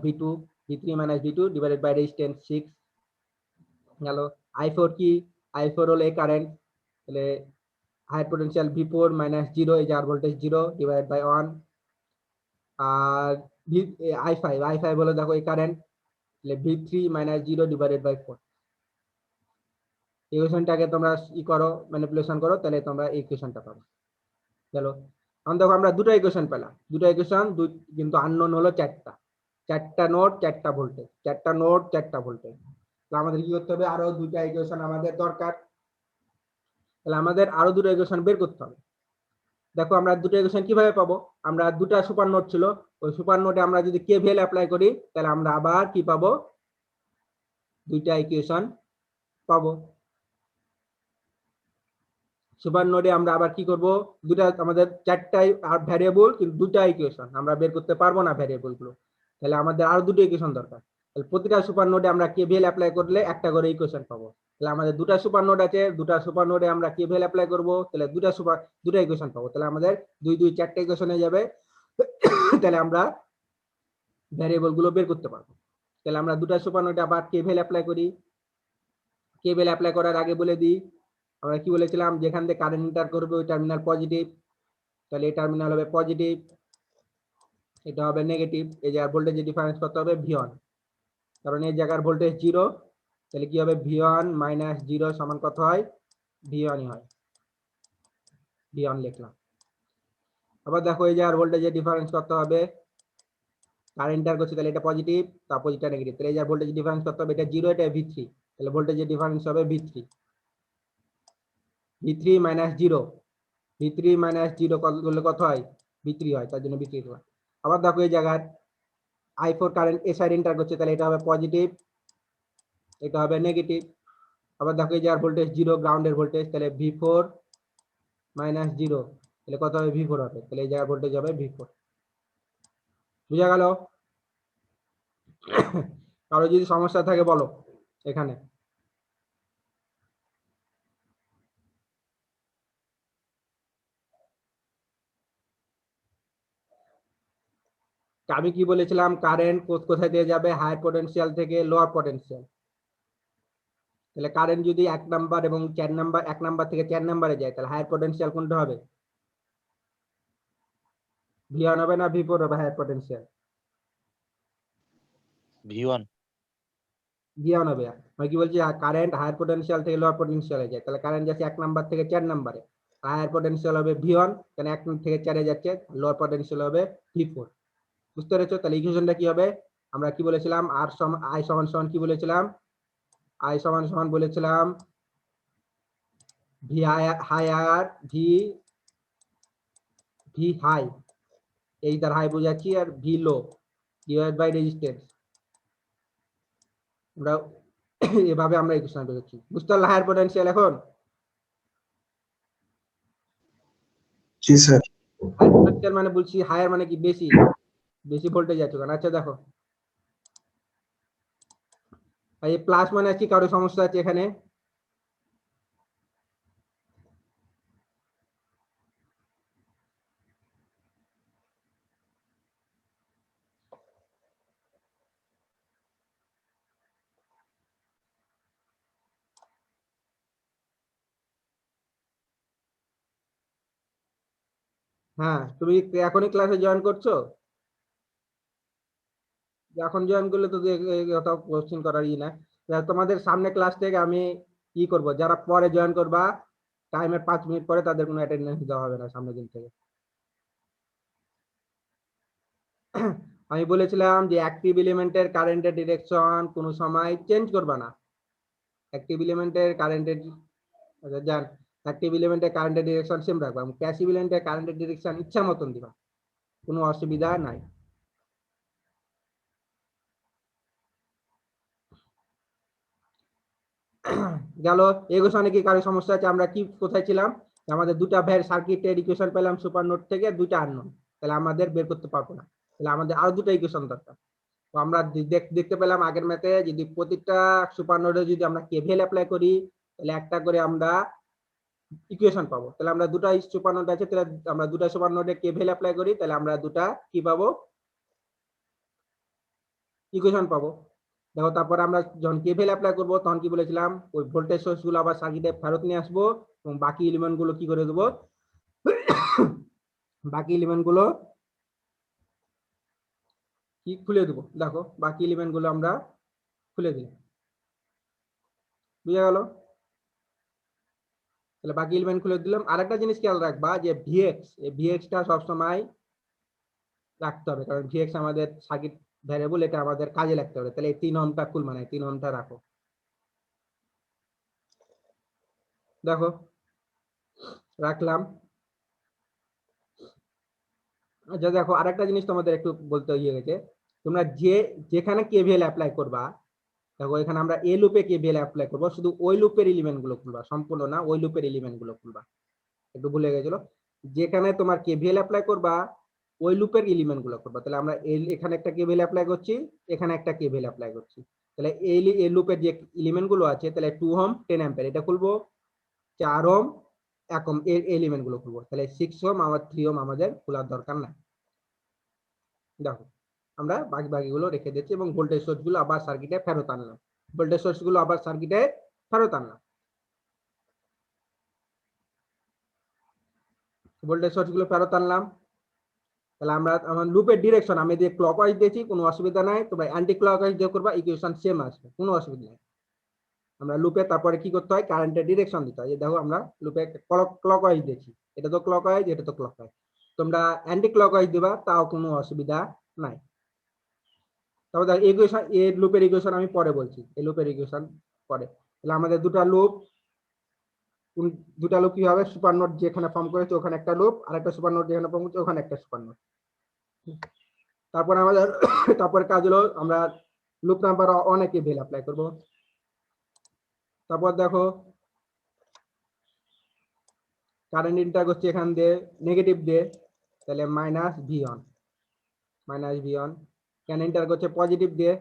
V2 divided by resistance 6 গেল। I4 কি? I4 হলো এই কারেন্ট, তাহলে হায়ার পোটেনশিয়াল V4 মাইনাস 0, এই যে আর ভোল্টেজ 0 ডিভাইডেড বাই 1। আর I5 হলো দেখো এই কারেন্ট, তাহলে V3 মাইনাস 0 ডিভাইডেড বাই 4। ইকুয়েশনটাকে তোমরা ই করো, ম্যানিপুলেশন করো, তাহলে তোমরা এই ইকুয়েশনটা পাবে। চলো এখন দেখো আমরা দুটো ইকুয়েশন পেলাম, দুটো ইকুয়েশন কিন্তু আননোন হলো চারটা নোড 4টা ভোল্টেজ, 4টা নোড 4টা ভোল্টেজ। তাহলে আমাদের কি করতে হবে? আরো দুইটা ইকুয়েশন আমাদের দরকার, তাহলে আমাদের আরো দুটো ইকুয়েশন বের করতে হবে। দেখো আমরা দুটো ইকুয়েশন কিভাবে পাবো? আমরা দুটা সুপার নোড ছিল, ওই সুপার নোডে আমরা যদি কেভিএল অ্যাপ্লাই করি, তাহলে আমরা আবার কি পাবো? দুইটা ইকুয়েশন পাবো। সুপার নোডে আমরা আবার কি করব? দুটা, আমাদের চারটাই ভ্যারিয়েবল কিন্তু দুটা ইকুয়েশন, আমরা বের করতে পারবো না ভ্যারিয়েবল গুলো, তাহলে আমাদের আরো দুটো ইকুয়েশন দরকার। তাহলে প্রতিটা সুপার নোডে আমরা কেভিএল অ্যাপ্লাই করলে একটা করে ইকুয়েশন পাবো। তাহলে আমাদের দুটা সুপার নোড আছে, দুটা সুপার নোডে আমরা কেভিএল অ্যাপ্লাই করব, তাহলে দুটা ইকুয়েশন পাবো, তাহলে আমাদের 2 2 4টা ইকুয়েশন হয়ে যাবে। তাহলে আমরা ভ্যারিয়েবল গুলো বের করতে পারবো। তাহলে আমরা দুটা সুপার নোডে আবার কেভিএল অ্যাপ্লাই করি। কেভিএল অ্যাপ্লাই করার আগে বলে দিই, আমরা কি বলেছিলাম, যেখান থেকে কারেন্ট এন্টার করবে ওই টার্মিনাল পজিটিভ, তাহলে এই টার্মিনাল হবে পজিটিভ, এটা হবে নেগেটিভ। এই জায়গার ভোল্টেজের ডিফারেন্স কত হবে? V1, কারণ এই জায়গার ভোল্টেজ 0, তাহলে কি হবে? V1 মাইনাস 0 সমান কত হয়? V1 হয়, V1 লিখলাম। আবার দেখো এই জায়গার ভোল্টেজের ডিফারেন্স কত হবে? কারেন্ট এন্টার করছে, তাহলে এটা পজিটিভ, তার অপোজিটটা নেগেটিভ, তাহলে এই জায়গার ভোল্টেজের ডিফারেন্স কত হবে? এটা 0, এটা V3, তাহলে ভোল্টেজের ডিফারেন্স হবে V3 মাইনাস 0, V3 মাইনাস 0 করলে কত হয়? V3 হয়, তার জন্য V3 হয়। আবার দেখো এই জায়গার I4 কারেন্ট এ সাইড এন্টার করছে, তাহলে এটা হবে পজিটিভ, এটা হবে নেগেটিভ। আবার দেখো এই জায়গার ভোল্টেজ 0, গ্রাউন্ডের ভোল্টেজ, তাহলে V4 মাইনাস 0, তাহলে কত হবে? V4 হবে, তাহলে এই জায়গার ভোল্টেজ হবে V4। বুঝা গেল? কারো যদি সমস্যা থাকে বলো এখানে। আমি কি বলেছিলাম? কারেন্ট কোথায় দিয়ে যাবে? হায়ার পটেনশিয়াল থেকে লোয়ার পটেনশিয়াল। তাহলে কারেন্ট যদি 1 নাম্বার এবং 4 নাম্বার, 1 নাম্বার থেকে 4 নাম্বারে যায়, তাহলে হায়ার পটেনশিয়াল কোনটা হবে? V1 হবে না V4 হবে হায়ার পটেনশিয়াল? V1 V1 হবে। আমি কি বলছি? কারেন্ট হায়ার পটেনশিয়াল থেকে লোয়ার পটেনশিয়ালে যায়, তাহলে কারেন্ট যাচ্ছে 1 নাম্বার থেকে 4 নাম্বারে, হায়ার পটেনশিয়াল হবে V1, কারণ 1 থেকে 4 এ যাচ্ছে, লোয়ার পটেনশিয়াল হবে V4। বুঝতে পেরেছো? তাহলে ইকুয়েশনটা কি হবে? আমরা কি বলেছিলাম? I সমান সমান কি বলেছিলাম? I সমান সমান বলেছিলাম V হায়ার, V হাই, এই তার হাই বোঝাচ্ছি, আর V low divide by resistance. আমরা এভাবে আমরা ইকুয়েশন বের করছি। বুঝতে পারলে হায়ার পটেনশিয়াল এখন? জি স্যার। হায়ার পটেনশিয়াল মানে বলছি হায়ার মানে কি বেশি, বেশি ভোল্টেজ আছে কেন। আচ্ছা দেখো, আর এই প্লাস মানে কি কারো সমস্যা আছে এখানে? হ্যাঁ, তুমি এখনই ক্লাসে জয়েন করছো? এখন জয়েন করলে তো কোশ্চেন করার ই না। তোমাদের সামনে ক্লাস থেকে আমি কি করব, যারা পরে জয়েন করবা টাইমের 5 মিনিট পরে তাদের কোনো অ্যাটেন্ডেন্স দেওয়া হবে না সামনের দিন থেকে। আমি বলেছিলাম যে অ্যাক্টিভ এলিমেন্টের কারেন্টের ডিরেকশন কোনো সময় চেঞ্জ করবা না। অ্যাক্টিভ এলিমেন্টের কারেন্টের জান অ্যাক্টিভ এলিমেন্টের কারেন্টের ডিরেকশন সেম রাখবা, প্যাসিভ এলিমেন্টের কারেন্টের ডিরেকশন ইচ্ছা মতন দিবা, কোনো অসুবিধা নাই। গেল ইকুয়েশনে কি কারো সমস্যা আছে? আমরা কি কোথায় ছিলাম? আমাদের দুটা ভ্যার সার্কিটের ইকুয়েশন পেলাম সুপার নোড থেকে, দুইটা আননোন, তাহলে আমাদের বের করতে পারবো না, তাহলে আমাদের আরো দুটো ইকুয়েশন দরকার। তো আমরা দেখতে পেলাম আগের ম্যাথে যদি প্রতিটা সুপার নোডে যদি আমরা কেভিএল অ্যাপ্লাই করি তাহলে একটা করে আমরা ইকুয়েশন পাবো। তাহলে আমরা দুটা সুপার নোড আছে, তাহলে আমরা দুটা সুপার নোডে কেভিএল অ্যাপ্লাই করি, তাহলে আমরা দুটা কি পাবো? ইকুয়েশন পাবো। দেখো তারপরে আমরা যখন কেভিএল অ্যাপ্লাই করব তখন কি বলেছিলাম, ওই ভোল্টেজ সোর্স গুলো আবার সার্কিটে ফেরত নিয়ে আসবো এবং বাকি এলিমেন্ট গুলো কি করে দেবো, বাকি এলিমেন্ট গুলো কি খুলে দেবো। দেখো বাকি এলিমেন্ট গুলো আমরা খুলে দিই, বুঝা গেল? তাহলে বাকি এলিমেন্ট খুলে দিলাম। আরেকটা জিনিস খেয়াল রাখবা যে ভিএক্স, এই ভিএক্সটা সবসময় রাখতে হবে, কারণ ভিএক্স আমাদের সার্কিট ভ্যারিয়েবল, এটা আমাদের কাজে লাগতে হবে। তাহলে এই 3 ওহমটা খুলবা না, 3 ওহমটা রাখো। দেখো রাখলাম। আচ্ছা দেখো আরেকটা জিনিস তোমাদের একটু বলতে ইয়ে গেছে, তোমরা যেখানে কেভিএল অ্যাপ্লাই করবা, দেখো এখানে আমরা এ লুপে কেভিএল অ্যাপ্লাই করবো, শুধু ওই লুপের এলিমেন্ট গুলো খুলবা, সম্পূর্ণ না, ওই লুপের এলিমেন্ট গুলো খুলবা। একটু ভুলে গেছিল, যেখানে তোমার কেভিএল অ্যাপ্লাই করবা ওই লুপের এলিমেন্ট গুলো করবা। তাহলে আমরা এখানে একটা কেভিএল অ্যাপ্লাই করছি, এখানে একটা কেভিএল অ্যাপ্লাই করছি, তাহলে এই লুপের যে এলিমেন্ট গুলো আছে, তাহলে 2 ওহম 10 অ্যাম্পিয়ার এটা খুলবো, 4 ওহম 1 ওহম এর এলিমেন্ট গুলো খুলবো, তাহলে 6 ওহম আমার 3 ওহম আমাদের খোলার দরকার নাই। দেখো আমরা বাকি গুলো রেখে দিচ্ছি এবং ভোল্টেজ সোর্স গুলো আবার সার্কিটে ফেরত আনলাম, ভোল্টেজ সোর্স গুলো আবার সার্কিটে ফেরত আনলাম, ভোল্টেজ সোর্স গুলো ফেরত আনলাম। তাহলে আমরা আমার লুপের ডিরেকশন আমি দিয়ে ক্লকওয়াইজ দিয়েছি, কোনো অসুবিধা নাই, তোমরা অ্যান্টি ক্লকওয়াইজ দিয়ে করবা, ইকুয়েশন সেম আসবে, কোনো অসুবিধা নাই। আমরা লুপে তারপরে কি করতে হয়, কারেন্টের ডিরেকশন দিতে হয়। দেখো আমরা লুপে ক্লকওয়াইজ দিয়েছি, এটা তো ক্লকওয়াইজ, এটা তো ক্লকওয়াইজ, তোমরা অ্যান্টি ক্লকওয়াইজ দিবা, তাও কোনো অসুবিধা নাই। তারপর ইকুয়েশন, এই লুপের ইকুয়েশন আমি পরে বলছি, এই লুপের ইকুয়েশন পরে। তাহলে আমাদের দুটো লুপ কি হবে, সুপার নোড যেখানে ফর্ম করেছে ওখানে একটা লুপ, আর একটা সুপার নোড যেখানে ফর্ম করেছে ওখানে একটা সুপার নোড। তারপর আমাদের তারপরে কাজ হলো আমরা লুপ নাম্বার 1 এ কেভিএল অ্যাপ্লাই করব। তারপর দেখো কারেন্ট ইন্টার করছে এখান দিয়ে নেগেটিভ দিয়ে, তাহলে -v1, কেন ইন্টার করছে পজিটিভ দিয়ে,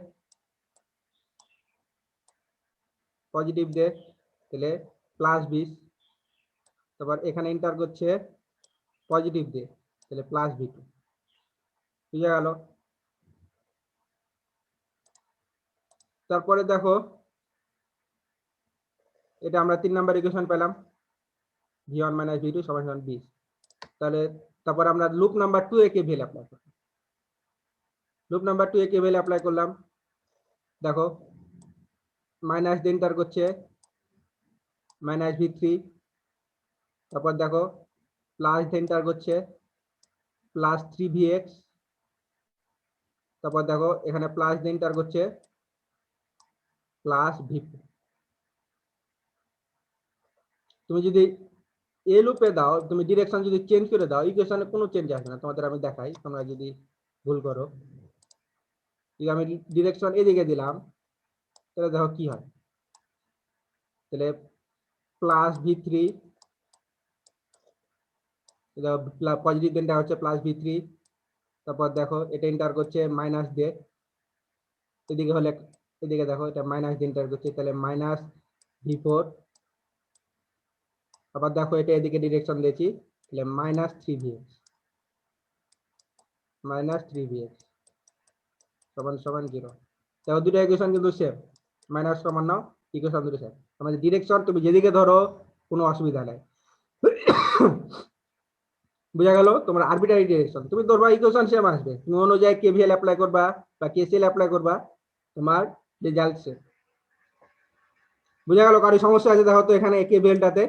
তাহলে +20। তারপর এখানে ইন্টার করছে পজিটিভ দিয়ে, তাহলে +v2, বুঝা গেল? তারপরে দেখো এটা আমরা 3 নাম্বার ইকুয়েশন পেলাম, v1 - v2 = 20। তাহলে তারপর আমরা লুপ নাম্বার 2 এ কেভিএল অ্যাপ্লাই করব, লুপ নাম্বার 2 এ কেভিএল অ্যাপ্লাই করলাম। দেখো মাইনাস দিয়ে ইন্টার করছে -v3, তারপর দেখো প্লাস দিয়ে ইন্টার করছে +3vx, তারপর দেখো এখানে প্লাস দিয়ে ইন্টার করছে +v4। তুমি যদি এ লুপে দাও, তুমি ডিরেকশন যদি চেঞ্জ করে দাও, ইকুয়েশনে কোনো চেঞ্জ আসবে না, তোমাদের আমি দেখাই, তোমরা যদি ভুল করো। আমি ডিরেকশন এদিকে দিলাম, তাহলে দেখো কি হয়, তাহলে প্লাস V3, পজিটিভ দিনটা হচ্ছে প্লাস V3, তারপর দেখো এটা এন্টার করছে মাইনাস দিয়ে, এদিকে হলে এদিকে দেখো এটা মাইনাস দিয়ে এন্টার করছে, তাহলে মাইনাস V4, আবার দেখো এটা এদিকে ডিরেকশন দিয়েছি, তাহলে মাইনাস 3Vx সমান সমান 0। দেখো দুটো ইকুয়েশন কিন্তু সেম, মাইনাস সমান নাও, ইকুয়েশন দুটো সেম, আমাদের ডিরেকশন তুমি যেদিকে ধরো কোনো অসুবিধা নাই। বুঝা গেল? তোমার আরবিট্রারি ডিরেকশন তুমি ধরবা ইকুয়েশন সেম আসবে, তুমি অনুযায়ী কেভিএল অ্যাপ্লাই করবা বা কেসিএল অ্যাপ্লাই করবা, তোমার রেজাল্ট সেম। বুঝা গেল? কারো সমস্যা আছে দেখো তো এখানে কেভিএলটাতে?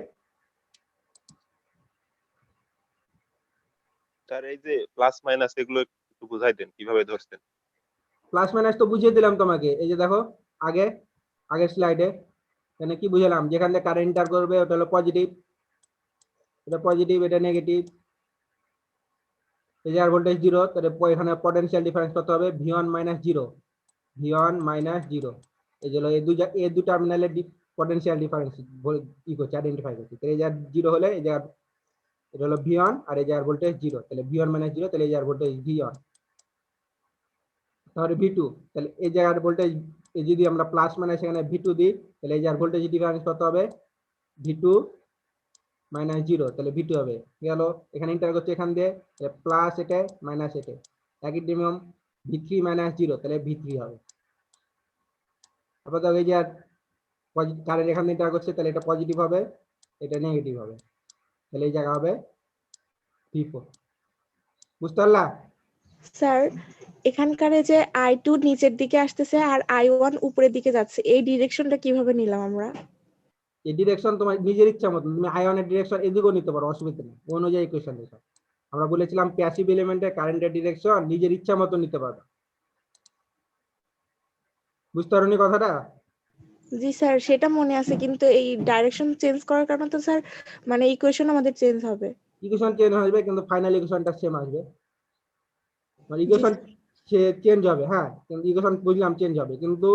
স্যার এই যে প্লাস মাইনাস এগুলো একটু বুঝাই দেন কিভাবে ধরছেন। প্লাস মাইনাস তো বুঝিয়ে দিলাম তোমাকে, এই যে দেখো আগের স্লাইডে এখানে কি বুঝালাম, যেখান থেকে কারেন্ট এন্টার করবে ওটা হলো পজিটিভ, এটা পজিটিভ এটা নেগেটিভ, এই যে আর ভোল্টেজ 0, তাহলে এখানে পটেনশিয়াল ডিফারেন্স কত হবে, V1 - 0, এই যে এই দুই টার্মিনালের পটেনশিয়াল ডিফারেন্স কি করছে, আইডেন্টিফাই করছে। তাহলে এই যে 0 হলে এই যে এটা হলো V1 আর এই যে আর ভোল্টেজ 0, তাহলে V1 - 0, তাহলে এই যে আর ভোল্টেজ V1, তাহলে V2, তাহলে এই যে আর ভোল্টেজ যদি আমরা প্লাস মাইনাস এখানে V2 দিই, তাহলে এই যে আর ভোল্টেজ ডিফারেন্স কত হবে, V2 - 0, তাহলে V2 হবে গেল, এখানে ইন্টার করছে এখান দিয়ে প্লাস এটা মাইনাস এটা, একই নিয়ম V3 - 0, তাহলে V3 হবে। তারপর দেখো এই যে কারেন্ট এখান দিয়ে ইন্টার করছে, তাহলে এটা পজিটিভ হবে এটা নেগেটিভ হবে, তাহলে এই জায়গা হবে V4। বুঝতে পারলা? স্যার এখানকার এই যে I2 নিচের দিকে আসতেছে আর I1 উপরের দিকে যাচ্ছে, এই ডিরেকশনটা কিভাবে নিলাম আমরা? এই ডিরেকশন তোমার নিজের ইচ্ছা মতো, তুমি আয়নের ডিরেকশন এদিকেও নিতে পারো, অসুবিধা নেই, অনুযায়ী ইকুয়েশন দিতে। আমরা বলেছিলাম প্যাসিভ এলিমেন্টের কারেন্টের ডিরেকশন নিজের ইচ্ছা মতো নিতে পারবে। বুঝতে পারোনি কথাটা? জি স্যার, সেটা মনে আছে, কিন্তু এই ডাইরেকশন চেঞ্জ করার কারণে তো স্যার মানে ইকুয়েশন আমাদের চেঞ্জ হবে। ইকুয়েশন চেঞ্জ হবে কিন্তু ফাইনাল ইকুয়েশনটা সেম আসবে, মানে জি ইকুয়েশন চেঞ্জ হবে, হ্যাঁ কিন্তু ইকুয়েশন বুঝলাম চেঞ্জ হবে, কিন্তু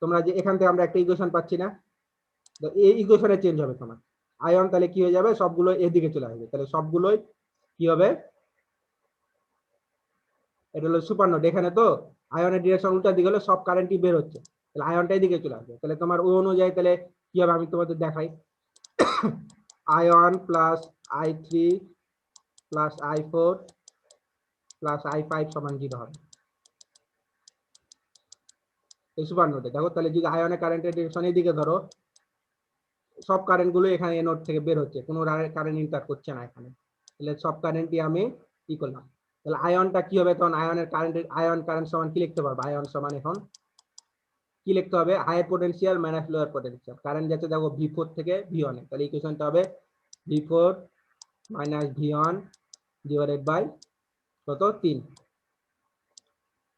তোমরা যে এখান থেকে আমরা একটা ইকুয়েশন পাচ্ছি না, তো এই ইকুয়েশনে চেঞ্জ হবে তোমার আয়ন, তাহলে কি হয়ে যাবে, সবগুলো এদিকে চলে আসবে, তাহলে সবগুলোই কি হবে, এটা হলো সুপার নোড, এখানে তো আয়নের ডিরেকশন উল্টা দিকে হলে সব কারেন্টই বের হচ্ছে, তাহলে আয়নটা এদিকে চলে আসবে, তাহলে তোমার ওই অনুযায়ী তাহলে কি হবে আমি তোমাদের দেখাই, ion plus I3 plus I4 plus I5 সমান 0 হবে এই সুপার নোডে। দেখো তাহলে যদি আয়নের কারেন্টের ডিরেকশন এদিকে ধরো, সব কারেন্ট গুলো এখানে এই নোড থেকে বের হচ্ছে, কোনো কারেন্ট ইন্টার করছে না এখানে, তাহলে সব কারেন্টই আমি কি করলাম, তাহলে আয়নটা কি হবে তখন, আয়ন কারেন্ট সমান কি লিখতে পারবো, আয়ন সমান এখন কি লিখতে হবে, higher potential minus lower potential, current যাচ্ছে দেখো V4 থেকে V1 এ, তাহলে ইকুয়েশনটা হবে V4 - V1 ডিভাইডেড বাই কত 3।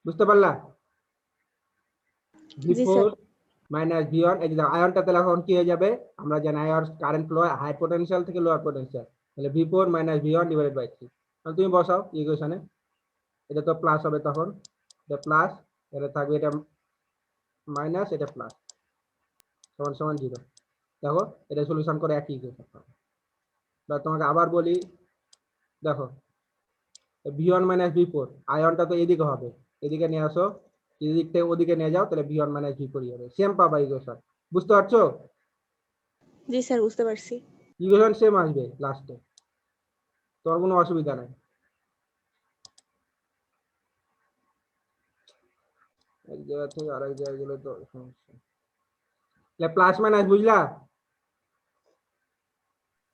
বুঝতে পারলা? জি V4 স্যার। - V1, এই যে আয়নটা তাহলে এখন কি হয়ে যাবে, আমরা জানি ion current flow high potential থেকে লোয়ার পোটেনশিয়াল, তাহলে V4 - V1 ডিভাইডেড বাই 3, তাহলে তুমি বসাও ইকুয়েশনে, এটা তো প্লাস হবে তখন, এটা প্লাস, এটা থাকবে এটা মাইনাস, এটা প্লাস, সমান সমান 0। দেখো এটা সলিউশন করে একই ইকুয়েশন পাবে। বা তোমাকে আবার বলি, দেখো V1 - V4, আয়নটা তো এদিকে হবে, এদিকে নিয়ে আসো, এদিক থেকে ওদিকে নিয়ে যাও, তাহলে V1 - V4 হবে, সেম পাবা ইকুয়েশন। বুঝতে পারছো? জি স্যার, বুঝতে পারছি। ইকুয়েশন সেম আসবে লাস্টে, তোমার কোনো অসুবিধা নাই। এক জায়গা থেকে আরেক জায়গায় গেলে তো সমস্যা, তাহলে প্লাস মাইনাস বুঝলা?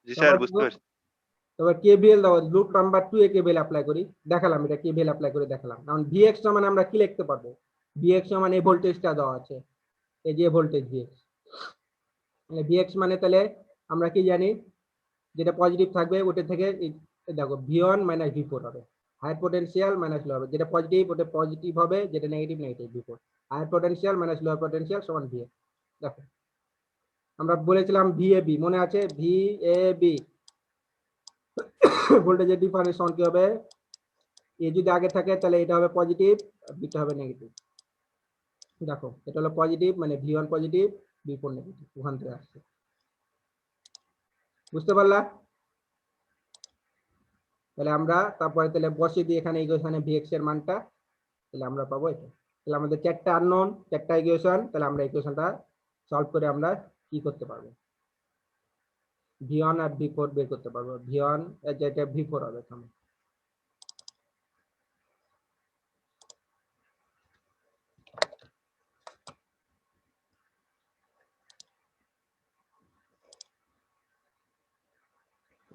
জি স্যার বুঝতে পারছি। তবে কেভিএল দাও, লুপ নাম্বার 2 এ কেভিএল অ্যাপ্লাই করি, দেখালাম এটা কেভিএল অ্যাপ্লাই করে দেখালাম। এখন Vx সমান আমরা কি লিখতে পারবো, Vx সমান এই ভোল্টেজটা দেওয়া আছে, এই যে ভোল্টেজ Vx, মানে Vx মানে তাহলে আমরা কি জানি, যেটা পজিটিভ থাকবে ওটা থেকে দেখো V1 - V4 হবে, হাই পোটেনশিয়াল মাইনাস লো হবে, যেটা পজিটিভ ওটা পজিটিভ হবে, যেটা negative negative, V4 high potential minus low potential সমান Vx। দেখো আমরা বলেছিলাম VAB মনে আছে, VAB ভোল্টেজের ডিফারেন্স সমান কি হবে, এ যদি আগে থাকে তাহলে এটা হবে পজিটিভ আর বিটা হবে নেগেটিভ। দেখো এটা হলো পজিটিভ মানে V1 পজিটিভ V4 নেগেটিভ, ওখান থেকে আসছে, বুঝতে পারলা? তাহলে আমরা তারপরে তাহলে বসিয়ে দিই এখানে ইকুয়েশনে ভিএক্স এর মানটা, তাহলে আমরা পাবো এটা। তাহলে আমাদের চারটা আননোন, চারটা ইকুয়েশন, তাহলে আমরা ইকুয়েশনটা সলভ করে আমরা কি করতে পারবো, V1 আর V4 বের করতে পারবো। V1 যেটা V4 হবে এখানে।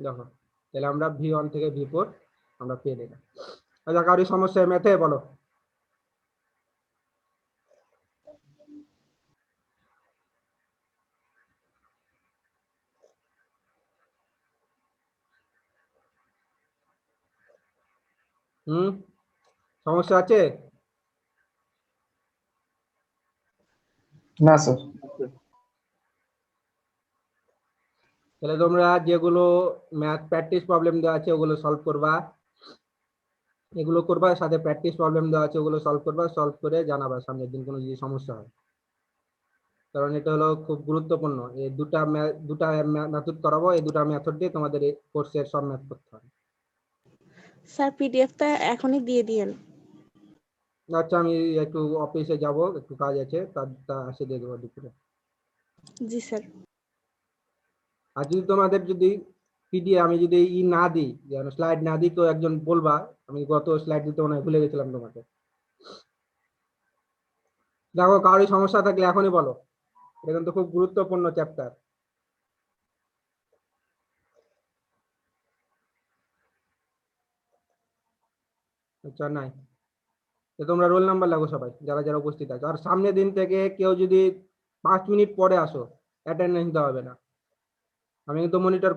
দেখো তাহলে আমরা V1 থেকে V4 আমরা পেয়ে নিলাম। আচ্ছা, কারো সমস্যা ম্যাথে বলো। সমস্যা আছে? না স্যার। তাহলে তোমরা যেগুলো ম্যাথ প্র্যাকটিস প্রবলেম দেওয়া আছে ওগুলো সলভ করবা, এগুলো করবা, সাথে প্র্যাকটিস প্রবলেম দেওয়া আছে ওগুলো সলভ করবা, সলভ করে জানাবা সামনের দিন কোনো যদি সমস্যা হয়। কারণ এটা হলো খুব গুরুত্বপূর্ণ। এই দুটা মেথড করাবো, এই দুটা মেথড দিয়ে তোমাদের এই কোর্সের সব ম্যাথ করতে হবে। স্যার পিডিএফটা এখনই দিয়ে দিয়েন। আচ্ছা, আমি একটু অফিসে যাব, একটু কাজ আছে, কাজটা আসে দিয়ে দেবো দুপুরে। জি স্যার। আর যদি তোমাদের যদি পিডিএফ আমি যদি না দিই, যেন স্লাইড না দিই, তো একজন বলবা, আমি গত স্লাইড দিতে মনে হয় ভুলে গেছিলাম তোমাকে। দেখো কারোর সমস্যা থাকলে এখনই বলো, এটা কিন্তু খুব গুরুত্বপূর্ণ চ্যাপ্টার। আচ্ছা নাই, তো তোমরা রোল নাম্বার লাগো সবাই যারা যারা উপস্থিত আছো। আর সামনের দিন থেকে কেউ যদি 5 মিনিট পরে আসো, অ্যাটেন্ডেন্স দেওয়া হবে না। আমি কিন্তু মনিটর